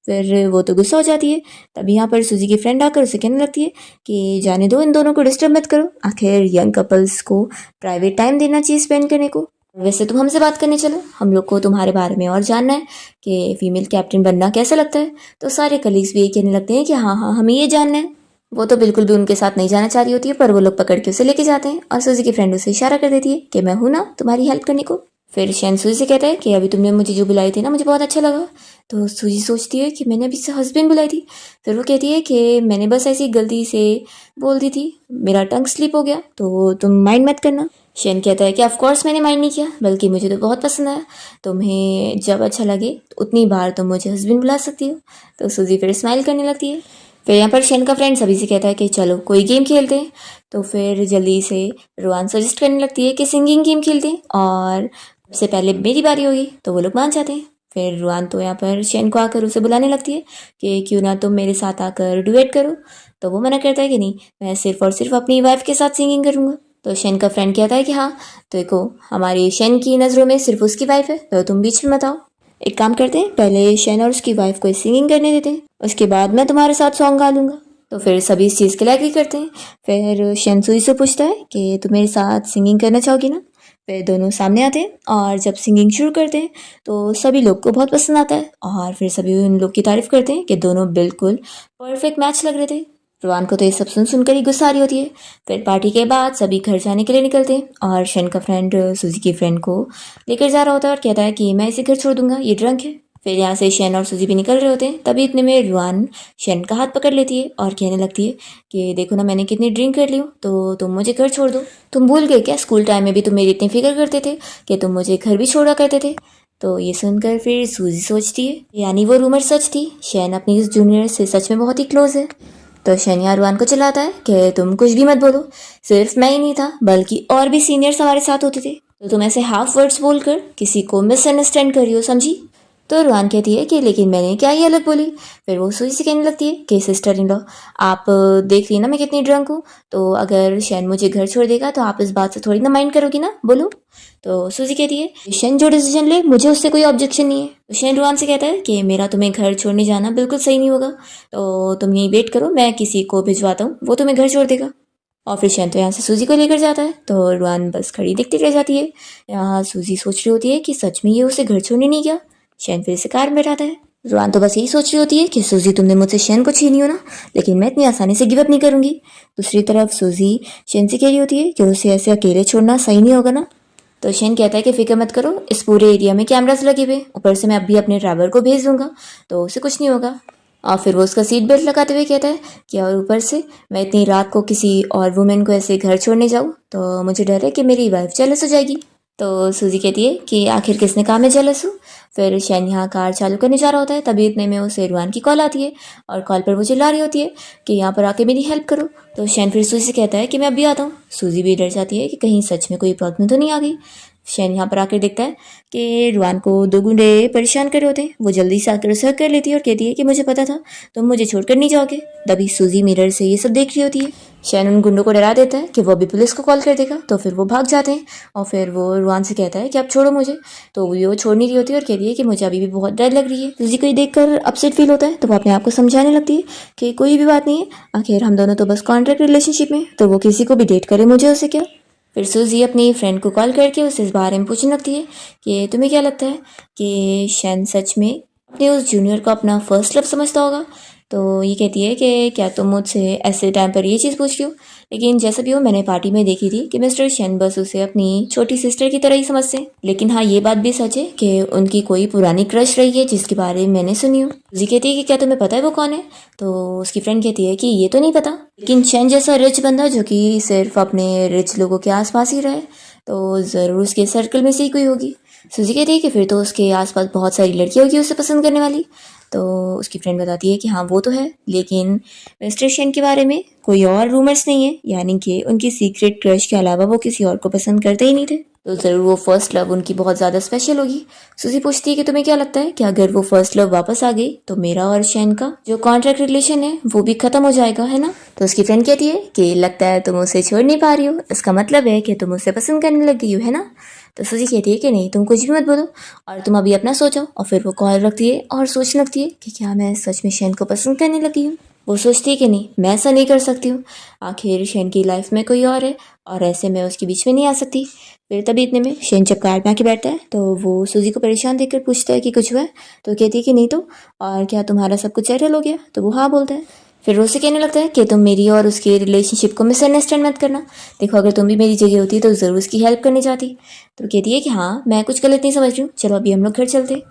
फिर वो तो गुस्सा हो जाती है। तब यहाँ पर सूजी की फ्रेंड आकर उसे कहने लगती है कि जाने दो, इन दोनों को डिस्टर्ब मत करो, आखिर यंग कपल्स को प्राइवेट टाइम देना चाहिए स्पेंड करने को। वैसे तुम हमसे बात करने चलो, हम लोग को तुम्हारे बारे में और जानना है कि फीमेल कैप्टन बनना कैसा लगता है। तो सारे कलीग्स भी यही कहने लगते हैं कि हाँ हाँ हमें ये जानना है। वो तो बिल्कुल भी उनके साथ नहीं जाना चाह रही होती है, पर वो लोग पकड़ के उसे लेके जाते हैं और सूजी की फ्रेंड उसे इशारा कर देती है कि मैं हूं ना तुम्हारी हेल्प करने को। फिर शैन सूजी से कहता है कि अभी तुमने मुझे जो बुलाई थी ना मुझे बहुत अच्छा लगा। तो सूजी सोचती है कि मैंने अभी से हस्बैंड बुलाई थी। फिर वो कहती है कि मैंने बस ऐसी गलती से बोल दी थी, मेरा टंग स्लिप हो गया, तो तुम माइंड मत करना। शैन कहता है कि ऑफ कोर्स मैंने माइंड नहीं किया, बल्कि मुझे तो बहुत पसंद आया, तुम्हें जब अच्छा लगे उतनी बार तुम मुझे हस्बैंड बुला सकती हो। तो सूजी फिर स्माइल करने लगती है। फिर यहाँ पर शैन का फ्रेंड सभी से कहता है कि चलो कोई गेम खेलते हैं। तो फिर जल्दी से रोहान सजेस्ट करने लगती है कि सिंगिंग गेम खेलते हैं और सबसे पहले मेरी बारी होगी। तो वो लोग मान जाते हैं। फिर रोहान तो यहाँ पर शैन को आकर उसे बुलाने लगती है कि क्यों ना तुम मेरे साथ आकर डुएट करो। तो वो मना करता है कि नहीं, मैं सिर्फ और सिर्फ अपनी वाइफ के साथ सिंगिंग करूँगा। तो शैन का फ्रेंड कहता है कि हाँ देखो हमारी शैन की नज़रों में सिर्फ उसकी वाइफ है, तो तुम बीच में मत आओ। एक काम करते हैं, पहले शैन और उसकी वाइफ को सिंगिंग करने देते हैं, उसके बाद मैं तुम्हारे साथ सॉन्ग गा लूँगा। तो फिर सभी इस चीज़ के लिए एग्री करते हैं। फिर शैन सूजी से पूछता है कि तुम मेरे साथ सिंगिंग करना चाहोगी ना। फिर दोनों सामने आते हैं और जब सिंगिंग शुरू करते हैं तो सभी लोग को बहुत पसंद आता है और फिर सभी उन लोग की तारीफ करते हैं कि दोनों बिल्कुल परफेक्ट मैच लग रहे थे। रोहान को तो ये सब सुनकर ही गुस्सा आ रही होती है। फिर पार्टी के बाद सभी घर जाने के लिए निकलते हैं और शन का फ्रेंड सूजी की फ्रेंड को लेकर जा रहा होता है और कहता है कि मैं इसे घर छोड़ दूंगा, ये ड्रंक है। फिर यहाँ से शैन और सूजी भी निकल रहे होते हैं। तभी इतने में रोहान शैन का हाथ पकड़ लेती है और कहने लगती है कि देखो ना मैंने कितनी ड्रिंक कर ली हूँ, तो तुम मुझे घर छोड़ दो। तुम भूल गए क्या स्कूल टाइम में भी तुम मेरी इतनी फिक्र करते थे कि तुम मुझे घर भी छोड़ा करते थे। तो ये सुनकर फिर सूजी सोचती है यानी वो रूमर सच थी, शैन अपनी इस जूनियर से सच में बहुत ही क्लोज है। तो शैन यहाँ रोहान को चिल्लाता है कि तुम कुछ भी मत बोलो, सिर्फ मैं ही नहीं था बल्कि और भी सीनियर्स हमारे साथ होते थे, तो तुम ऐसे हाफ वर्ड्स बोलकर किसी को मिसअंडरस्टैंड कर रही हो, समझी। तो रोहान कहती है कि लेकिन मैंने क्या ही अलग बोली। फिर वो सूजी से कहने लगती है कि सिस्टर इन लॉ आप देख रही ना मैं कितनी ड्रंक हूँ, तो अगर शैन मुझे घर छोड़ देगा तो आप इस बात से थोड़ी ना माइंड करोगी ना, बोलो। तो सूजी कहती है शैन जो डिसीजन ले मुझे उससे कोई ऑब्जेक्शन नहीं है। तो शैन रोहान से कहता है कि मेरा तुम्हें घर छोड़ने जाना बिल्कुल सही नहीं होगा, तो तुम यहीं वेट करो, मैं किसी को भिजवाता हूँ, वो तुम्हें घर छोड़ देगा। और फिर शैन तो यहाँ से सूजी को लेकर जाता है। तो रोहान बस खड़ी दिखती रह जाती है। यहाँ सूजी सोच रही होती है कि सच में ये उसे घर छोड़ने नहीं गया। शैन फिर से कार में बैठाता है। रोहान तो बस यही सोच रही होती है कि सूजी तुमने मुझसे शैन को छीनी हो ना, लेकिन मैं इतनी आसानी से गिव अप नहीं करूंगी। दूसरी तरफ सूजी शैन से कह रही होती है कि उसे ऐसे अकेले छोड़ना सही नहीं होगा ना। तो शैन कहता है कि फिक्र मत करो, इस पूरे एरिया में कैमरास लगे हुए, ऊपर से मैं अभी अपने ड्राइवर को भेज दूंगा, तो उसे कुछ नहीं होगा। और फिर वो उसका सीट बेल्ट लगाते हुए कहता है कि और ऊपर से मैं इतनी रात को किसी और वुमेन को ऐसे घर छोड़ने जाऊँ तो मुझे डर है कि मेरी वाइफ जेलस हो जाएगी। तो सूजी कहती है कि आखिर किसने कहा मैं जेलस हूँ। फिर शैन यहाँ कार चालू करने जा रहा होता है। तभी इतने में उसे रोहान की कॉल आती है और कॉल पर वो चिल्ला रही होती है कि यहाँ पर आके मेरी हेल्प करो। तो शैन फिर सूजी से कहता है कि मैं अभी आता हूँ। सूजी भी डर जाती है कि कहीं सच में कोई प्रॉब्लम तो नहीं आ गई। शैन यहाँ पर आकर देखता है कि रोहान को दो गुंडे परेशान कर रहे होते हैं। वो जल्दी से आकर उसे हक कर लेती है और कहती है कि मुझे पता था तुम मुझे छोड़कर नहीं जाओगे। तभी सूजी मिरर से ये सब देख रही होती है। शैन उन गुंडों को डरा देता है कि वो अभी पुलिस को कॉल कर देगा। तो फिर वो भाग जाते हैं और फिर वो रोहान से कहता है कि आप छोड़ो मुझे। तो वो छोड़ नहीं रही होती है और कहती है कि मुझे अभी भी बहुत डर लग रही है। सूजी को ये देखकर अपसेट फील होता है। तो वो अपने आप को समझाने लगती है कि कोई भी बात नहीं है, आखिर हम दोनों तो बस कॉन्ट्रैक्ट रिलेशनशिप में, तो वो किसी को भी डेट करे, मुझे उससे क्या। फिर सूजी अपनी फ्रेंड को कॉल करके उसे इस बारे में पूछने लगती है कि तुम्हें क्या लगता है कि शैन सच में अपने उस जूनियर को अपना फर्स्ट लव समझता होगा। तो ये कहती है कि क्या तुम मुझसे ऐसे टाइम पर ये चीज़ पूछ रही हो, लेकिन जैसा भी हो मैंने पार्टी में देखी थी कि मिस्टर शैन बस उसे अपनी छोटी सिस्टर की तरह ही समझते हैं। लेकिन हाँ ये बात भी सच है कि उनकी कोई पुरानी क्रश रही है जिसके बारे में मैंने सुनी हूँ। सूजी कहती है कि क्या तुम्हें पता है वो कौन है। तो उसकी फ्रेंड कहती है कि ये तो नहीं पता, लेकिन शैन जैसा रिच बंदा जो कि सिर्फ अपने रिच लोगों के आसपास ही रहे तो ज़रूर उसके सर्कल में से ही कोई होगी। सूजी कहती है कि फिर तो उसके आसपास बहुत सारी लड़कियाँ होगी उसे पसंद करने वाली। तो उसकी फ्रेंड बताती है कि हाँ वो तो है, लेकिन मिस्टर शेन के बारे में कोई और रूमर्स नहीं है, यानी कि उनकी सीक्रेट क्रश के अलावा वो किसी और को पसंद करते ही नहीं थे। तो ज़रूर वो फर्स्ट लव उनकी बहुत ज़्यादा स्पेशल होगी। सूजी पूछती है कि तुम्हें क्या लगता है कि अगर वो फर्स्ट लव वापस आ गई तो मेरा और शैन का जो कॉन्ट्रैक्ट रिलेशन है वो भी खत्म हो जाएगा, है ना? तो उसकी फ्रेंड कहती है कि लगता है तुम उसे छोड़ नहीं पा रही हो, इसका मतलब है कि तुम उसे पसंद करने लग गई हो, है ना? तो सूजी कहती है कि नहीं, तुम कुछ भी मत बोलो और तुम अभी अपना सोचो। और फिर वो कॉल रखती है और सोचने लगती है कि क्या मैं सच में शैन को पसंद करने लगी हूँ। वो सोचती है कि नहीं, मैं ऐसा नहीं कर सकती हूँ, आखिर शैन की लाइफ में कोई और है और ऐसे मैं उसके बीच में नहीं आ सकती। फिर तभी इतने में शैन जब कार में आके बैठता है तो वो सूजी को परेशान देखकर पूछता है कि कुछ हुआ है? तो कहती है कि नहीं तो, और क्या तुम्हारा सब कुछ सेटल हो गया? तो वो हाँ बोलता है। फिर वो उसे कहने लगता है कि तुम मेरी और उसके रिलेशनशिप को मिसअंडरस्टैंड मत करना। देखो, अगर तुम भी मेरी जगह होती तो ज़रूर उसकी हेल्प करनी चाहती। तो कहती है कि हाँ, मैं कुछ गलत नहीं समझ रही हूँ, चलो अभी हम लोग घर चलते हैं।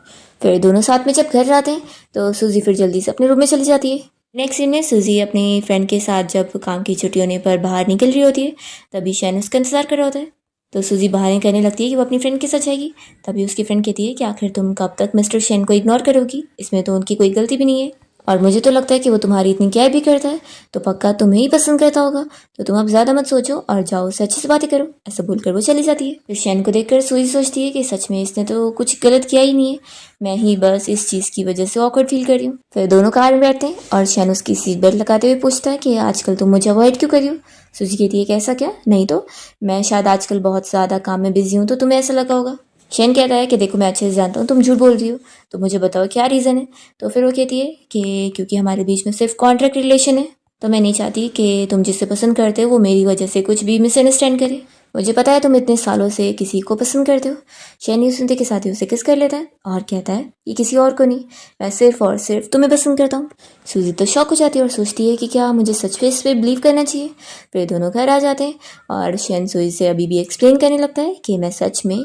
फिर दोनों साथ में जब घर आते हैं तो सूजी फिर जल्दी से अपने रूम में चली जाती है। नेक्स्ट सीन में सूजी अपनी फ्रेंड के साथ जब काम की छुट्टी होने पर बाहर निकल रही होती है, तभी शैन उसका इंतजार कर रहा होता है। तो सूजी बाहर करने लगती है कि वो अपनी फ्रेंड के साथ जाएगी। तभी उसकी फ्रेंड कहती है कि आखिर तुम कब तक मिस्टर शैन को इग्नोर करोगी, इसमें तो उनकी कोई गलती भी नहीं है और मुझे तो लगता है कि वो तुम्हारी इतनी केयर भी करता है तो पक्का तुम्हें ही पसंद करता होगा। तो तुम अब ज़्यादा मत सोचो और जाओ उससे अच्छे से बातें करो। ऐसा बोलकर वो चली जाती है। फिर शैन को देखकर सूजी सोचती है कि सच में इसने तो कुछ गलत किया ही नहीं है, मैं ही बस इस चीज़ की वजह से ऑकवर्ड फील कर रही हूँ। फिर दोनों कार में बैठते हैं और शैन उसकी सीट बेल्ट लगाते हुए पूछता है कि आजकल तुम मुझे अवॉइड क्यों कर रही हो? सूजी कहती है कि ऐसा क्या? नहीं तो, मैं शायद आजकल बहुत ज़्यादा काम में बिजी हूँ तो तुम्हें ऐसा लगा होगा। शैन कहता है कि देखो, मैं अच्छे से जानता हूँ तुम झूठ बोल रही हो, तो मुझे बताओ क्या रीज़न है। तो फिर वो कहती है कि क्योंकि हमारे बीच में सिर्फ कॉन्ट्रैक्ट रिलेशन है, तो मैं नहीं चाहती कि तुम जिससे पसंद करते हो वो मेरी वजह से कुछ भी मिसअंडरस्टैंड करे। मुझे पता है तुम इतने सालों से किसी को पसंद करते हो। शैन ये सुनते के साथ ही उसे किस कर लेता है और कहता है कि किसी और को नहीं, मैं सिर्फ और सिर्फ तुम्हें पसंद करता हूँ। सूजी तो शॉक हो जाती है और सोचती है कि क्या मुझे सच में इस पर बिलीव करना चाहिए। फिर दोनों घर आ जाते हैं और शैन सूजी से अभी भी एक्सप्लेन करने लगता है कि मैं सच में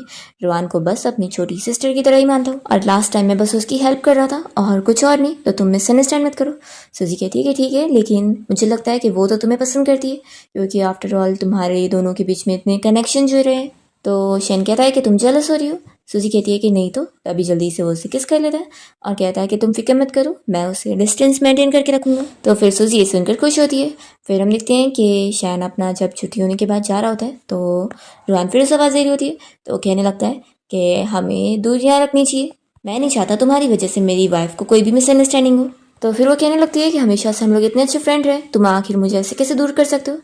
रोआन को बस अपनी छोटी सिस्टर की तरह ही मानता हूँ और लास्ट टाइम मैं बस उसकी हेल्प कर रहा था और कुछ और नहीं, तो तुम मिसअंडरस्टैंड मत करो। सूजी कहती है कि ठीक है, लेकिन मुझे लगता है कि वो तो तुम्हें पसंद करती है क्योंकि आफ्टर ऑल तुम्हारे दोनों के बीच में इतने कनेक्शन जुड़ रहे हैं। तो शैन कहता है कि तुम जेलस हो रही हो। सूजी कहती है कि नहीं तो, तभी जल्दी से वो उसे किस कर लेता है और कहता है कि तुम फिक्र मत करो, मैं उसे डिस्टेंस मेंटेन करके रखूंगा। तो फिर सूजी ये सुनकर खुश होती है। फिर हम देखते हैं कि शैन अपना जब छुट्टी होने के बाद जा रहा होता है तो रोआन फिर उसे आवाज़ दे रही होती है। तो वो कहने लगता है कि हमें दूरियां रखनी चाहिए, मैं नहीं चाहता तुम्हारी वजह से मेरी वाइफ को कोई भी मिसअंडरस्टैंडिंग हो। तो फिर वो कहने लगती है कि हमेशा से हम लोग इतने अच्छे फ्रेंड रहे, तुम आखिर मुझे ऐसे कैसे दूर कर सकते हो?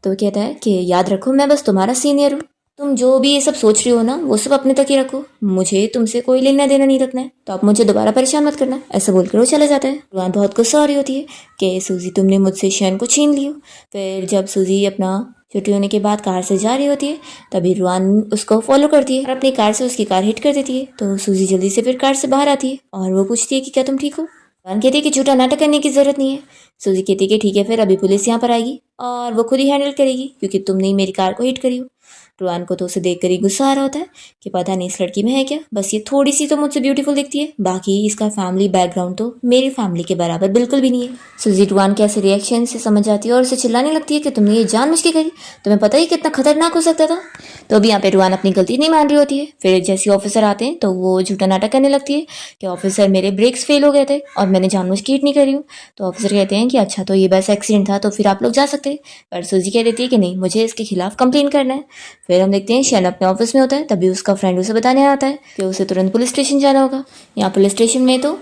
तो वो कहता है कि याद रखो, मैं बस तुम्हारा सीनियर हूँ, तुम जो भी ये सब सोच रही हो ना वो सब अपने तक ही रखो, मुझे तुमसे कोई लेना देना नहीं रखना है, तो आप मुझे दोबारा परेशान मत करना। ऐसा बोलकर वो चला जाता है। रुआन बहुत गुस्सा हो रही होती है कि सूजी तुमने मुझसे शैन को छीन लियो। फिर जब सूजी अपना छुट्टी होने के बाद कार से जा रही होती है तभी रुआन उसको फॉलो करती है और अपनी कार से उसकी कार हिट कर देती है। तो सूजी जल्दी से फिर कार से बाहर आती है और वो पूछती है कि क्या तुम ठीक हो? रुआन कहती है कि झूठा नाटक करने की जरूरत नहीं है। सूजी कहती है कि ठीक है, फिर अभी पुलिस यहाँ पर आएगी और वो खुद ही हैंडल करेगी क्योंकि तुमने ही मेरी कार को हिट करी हो। रुआन को तो उसे देखकर ही गुस्सा आ रहा होता है कि पता नहीं इस लड़की में है क्या, बस ये थोड़ी सी तो मुझसे ब्यूटीफुल दिखती है, बाकी इसका फैमिली बैकग्राउंड तो मेरी फैमिली के बराबर बिल्कुल भी नहीं है। सूजी रुआन के ऐसे रिएक्शन से समझ जाती है और उसे चिल्लाने लगती है कि तुमने ये जानबूझ के करी, तुम्हें पता ही कितना खतरनाक हो सकता था। तो अभी यहाँ पे रुआन अपनी गलती नहीं मान रही होती है। फिर जैसे ऑफिसर आते हैं तो वो झूठा नाटक करने लगती है कि ऑफिसर मेरे ब्रेक्स फेल हो गए थे और मैंने जानबूझ के हिट नहीं करी हूँ। तो ऑफिसर कहते हैं कि अच्छा, तो ये बस एक्सीडेंट था तो फिर आप लोग जा सकते हैं। पर सूजी कह देती है कि नहीं, मुझे इसके खिलाफ कंप्लेन करना है। फिर हम देखते हैं शैन अपने ऑफिस में होता है, तभी उसका फ्रेंड उसे बताने आता है कि उसे तुरंत पुलिस स्टेशन जाना होगा। यहाँ पुलिस स्टेशन में तो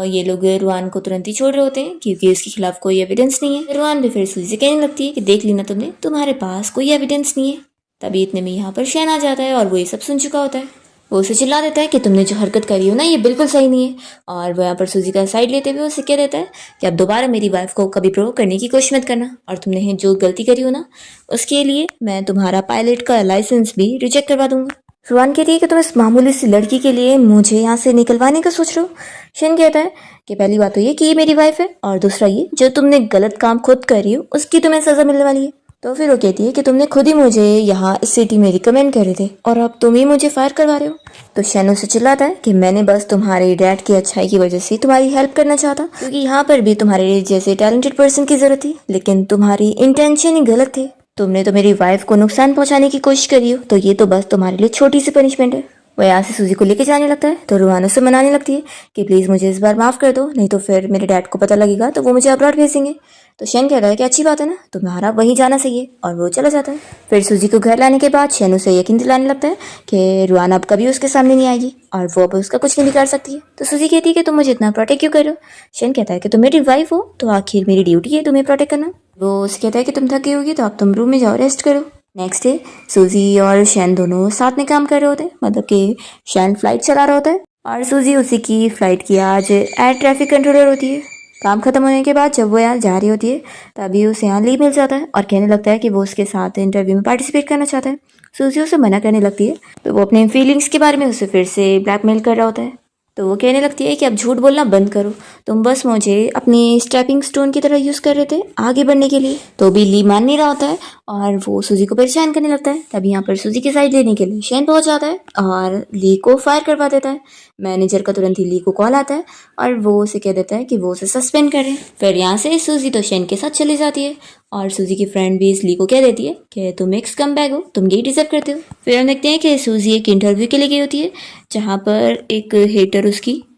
ये लोग रुआन को तुरंत ही छोड़ रहे होते हैं क्योंकि इसके खिलाफ कोई एविडेंस नहीं है। रुआन भी फिर सूजी से कहने लगती है कि देख लेना तुमने, तुम्हारे पास कोई एविडेंस नहीं है। तभी इतने में यहाँ पर शैन आ जाता है और वो ये सब सुन चुका होता है। वो उसे चिल्ला देता है कि तुमने जो हरकत करी हो ना ये बिल्कुल सही नहीं है, और वो यहाँ पर सूजी का साइड लेते हुए उसे कह देता है कि अब दोबारा मेरी वाइफ को कभी प्रोवोक करने की कोशिश मत करना, और तुमने जो गलती करी हो ना उसके लिए मैं तुम्हारा पायलट का लाइसेंस भी रिजेक्ट करवा दूंगा। रुआन कहती है कि तुम इस मामूली सी लड़की के लिए मुझे यहाँ से निकलवाने का सोच रहे हो। शैन कहता है कि पहली बात तो ये कि ये मेरी वाइफ है, और दूसरा ये जो तुमने गलत काम खुद करी हो उसकी तुम्हें सजा मिलने वाली है। तो फिर वो कहती है कि तुमने खुद ही मुझे यहाँ इस सिटी में रिकमेंड करे थे और अब तुम ही मुझे फायर करवा रहे हो। तो शैन उसे चिल्लाता है कि मैंने बस तुम्हारे डैड की अच्छाई की वजह से तुम्हारी हेल्प करना चाहता, क्योंकि यहाँ पर भी तुम्हारे जैसे टैलेंटेड पर्सन की जरूरत थी, लेकिन तुम्हारी इंटेंशन ही गलत थे। तुमने तो मेरी वाइफ को नुकसान पहुंचाने की कोशिश करी हो, तो ये तो बस तुम्हारे लिए छोटी सी पनिशमेंट है। वो यहाँ से सूजी को लेके जाने लगता है तो रुहान उससे मनाने लगती है कि प्लीज़ मुझे इस बार माफ़ कर दो, नहीं तो फिर मेरे डैड को पता लगेगा तो वो मुझे अब्रॉड भेजेंगे। तो शेन कहता है कि अच्छी बात है ना, तुम्हारा वहीं जाना सही है, और वो चला जाता है। फिर सूजी को घर लाने के बाद शेन उसे यकीन दिलाने लगता है कि रुहान अब कभी उसके सामने नहीं आएगी और वो अब उसका कुछ नहीं बिगाड़ सकती है। तो सूजी कहती है कि तुम मुझे इतना प्रोटेक्ट क्यों कर रहे हो। शेन कहता है कि तुम मेरी वाइफ हो तो आखिर मेरी ड्यूटी है तुम्हें प्रोटेक्ट करना। वो उसे कहता है कि तुम थकी होगी तो अब तुम रूम में जाओ, रेस्ट करो। नेक्स्ट डे सूजी और शैन दोनों साथ में काम कर रहे होते हैं, मतलब कि शैन फ्लाइट चला रहा होता है और सूजी उसी की फ्लाइट की आज एयर ट्रैफिक कंट्रोलर होती है। काम खत्म होने के बाद जब वो यहाँ जा रही होती है तभी उसे यहाँ लीव मिल जाता है और कहने लगता है कि वो उसके साथ इंटरव्यू में पार्टिसिपेट करना चाहता है। सूजी उसे मना करने लगती है तो वो अपने फीलिंग्स के बारे में उसे फिर से ब्लैकमेल कर रहा होता है। तो वो कहने लगती है कि अब झूठ बोलना बंद करो, तुम बस मुझे अपनी स्टेपिंग स्टोन की तरह यूज़ कर रहे थे आगे बढ़ने के लिए। तो भी ली मान नहीं रहा होता है और वो सूजी को परेशान करने लगता है। तभी यहाँ पर सूजी की साइड लेने के लिए शेन पहुंच जाता है और ली को फायर करवा देता है। मैनेजर का तुरंत ही ली को कॉल आता है और वो उसे कह देता है कि वो उसे सस्पेंड कर रहे हैं। फिर यहाँ से सूजी तो शेन के साथ चली जाती है और सूजी की फ्रेंड भी इस ली को कह देती है कि तुम एक स्कम बैग हो, तुम यही डिजर्व करते हो। फिर हम देखते हैं कि सूजी एक इंटरव्यू के लिए गई होती है जहाँ पर एक हेटर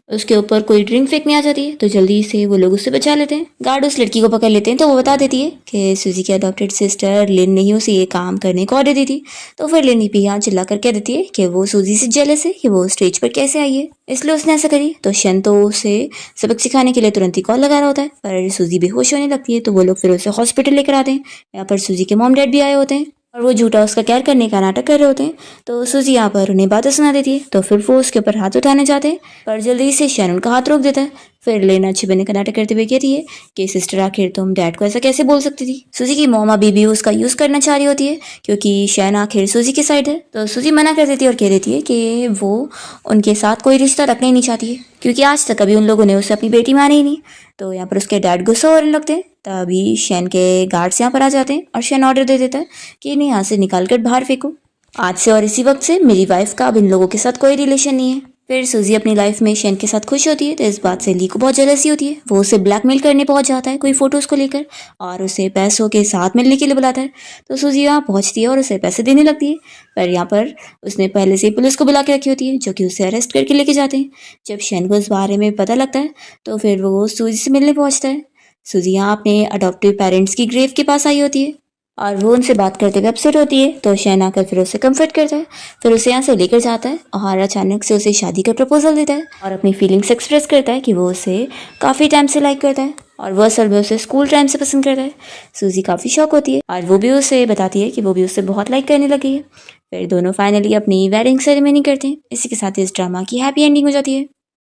उसके ऊपर कोई ड्रिंक फेंकने आ जाती है तो जल्दी से वो लोग उससे बचा लेते हैं। गार्ड उस लड़की को पकड़ लेते हैं तो वो बता देती है कि सूजी की अडॉप्टेड सिस्टर लिन ने ही उसे ये काम करने को ऑर्डर दी थी। तो फिर लिन भी यहाँ चिल्ला कर कह देती है कि वो सूजी से जेलस है कि वो स्टेज पर कैसे आई है, इसलिए उसने ऐसा करी। तो शन तो उसे सबक सिखाने के लिए तुरंत ही कॉल लगा रहा होता है पर सूजी बेहोश होने लगती है तो वो लोग फिर उसे हॉस्पिटल लेकर आते हैं। यहाँ पर सूजी के मॉम डैड भी आए होते हैं और वो झूठा उसका केयर करने का नाटक कर रहे होते हैं। तो सूजी यहाँ पर उन्हें बातें सुना देती है तो फिर वो उसके ऊपर हाथ उठाने जाते हैं पर जल्दी से शैन उनका हाथ रोक देता है। फिर लेना अच्छी बनने का नाटक करते हुए कहती है कि सिस्टर आखिर तुम डैड को ऐसा कैसे बोल सकती थी। सूजी की मॉम अभी भी उसका यूज़ करना चाह रही होती है क्योंकि शैन आखिर सूजी की साइड है। तो सूजी मना कर देती है और कह देती है कि वो उनके साथ कोई रिश्ता रखना ही नहीं चाहती है क्योंकि आज तक कभी उन लोगों ने उसे अपनी बेटी मानी ही नहीं। तो यहाँ पर उसके डैड गुस्सा होने लगते हैं तभी शैन के गार्ड्स यहाँ पर आ जाते हैं और शैन ऑर्डर दे देता है कि इन्हें यहाँ से निकाल कर बाहर फेंको। आज से और इसी वक्त से मेरी वाइफ का अब इन लोगों के साथ कोई रिलेशन नहीं है। फिर सूजी अपनी लाइफ में शैन के साथ खुश होती है तो इस बात से ली को बहुत जेलसी होती है। वो उसे ब्लैकमेल करने पहुंच जाता है कोई फोटोज को लेकर और उसे पैसों के साथ मिलने के लिए बुलाता है। तो सूजी यहाँ पहुंचती है और उसे पैसे देने लगती है पर यहाँ पर उसने पहले से पुलिस को बुला के रखी होती है जो कि उसे अरेस्ट करके लेके जाते हैं। जब शैन को इस बारे में पता लगता है तो फिर वो सूजी से मिलने पहुंचता है। सूजी यहाँ अपने अडॉप्टिव पेरेंट्स की ग्रेव के पास आई होती है और वो उनसे बात करते हुए अपसेट होती है। तो शैन आकर फिर उसे कंफर्ट करता है, फिर उसे यहाँ से लेकर जाता है और अचानक से उसे शादी का प्रपोजल देता है और अपनी फीलिंग्स एक्सप्रेस करता है कि वो उसे काफ़ी टाइम से लाइक करता है और वो असल में उसे स्कूल टाइम से पसंद करता है। सूजी काफ़ी शौक होती है और वो भी उसे बताती है कि वो भी उससे बहुत लाइक करने लगी है। फिर दोनों फाइनली अपनी वेडिंग सेरेमनी करते हैं। इसी के साथ इस ड्रामा की हैप्पी एंडिंग हो जाती है।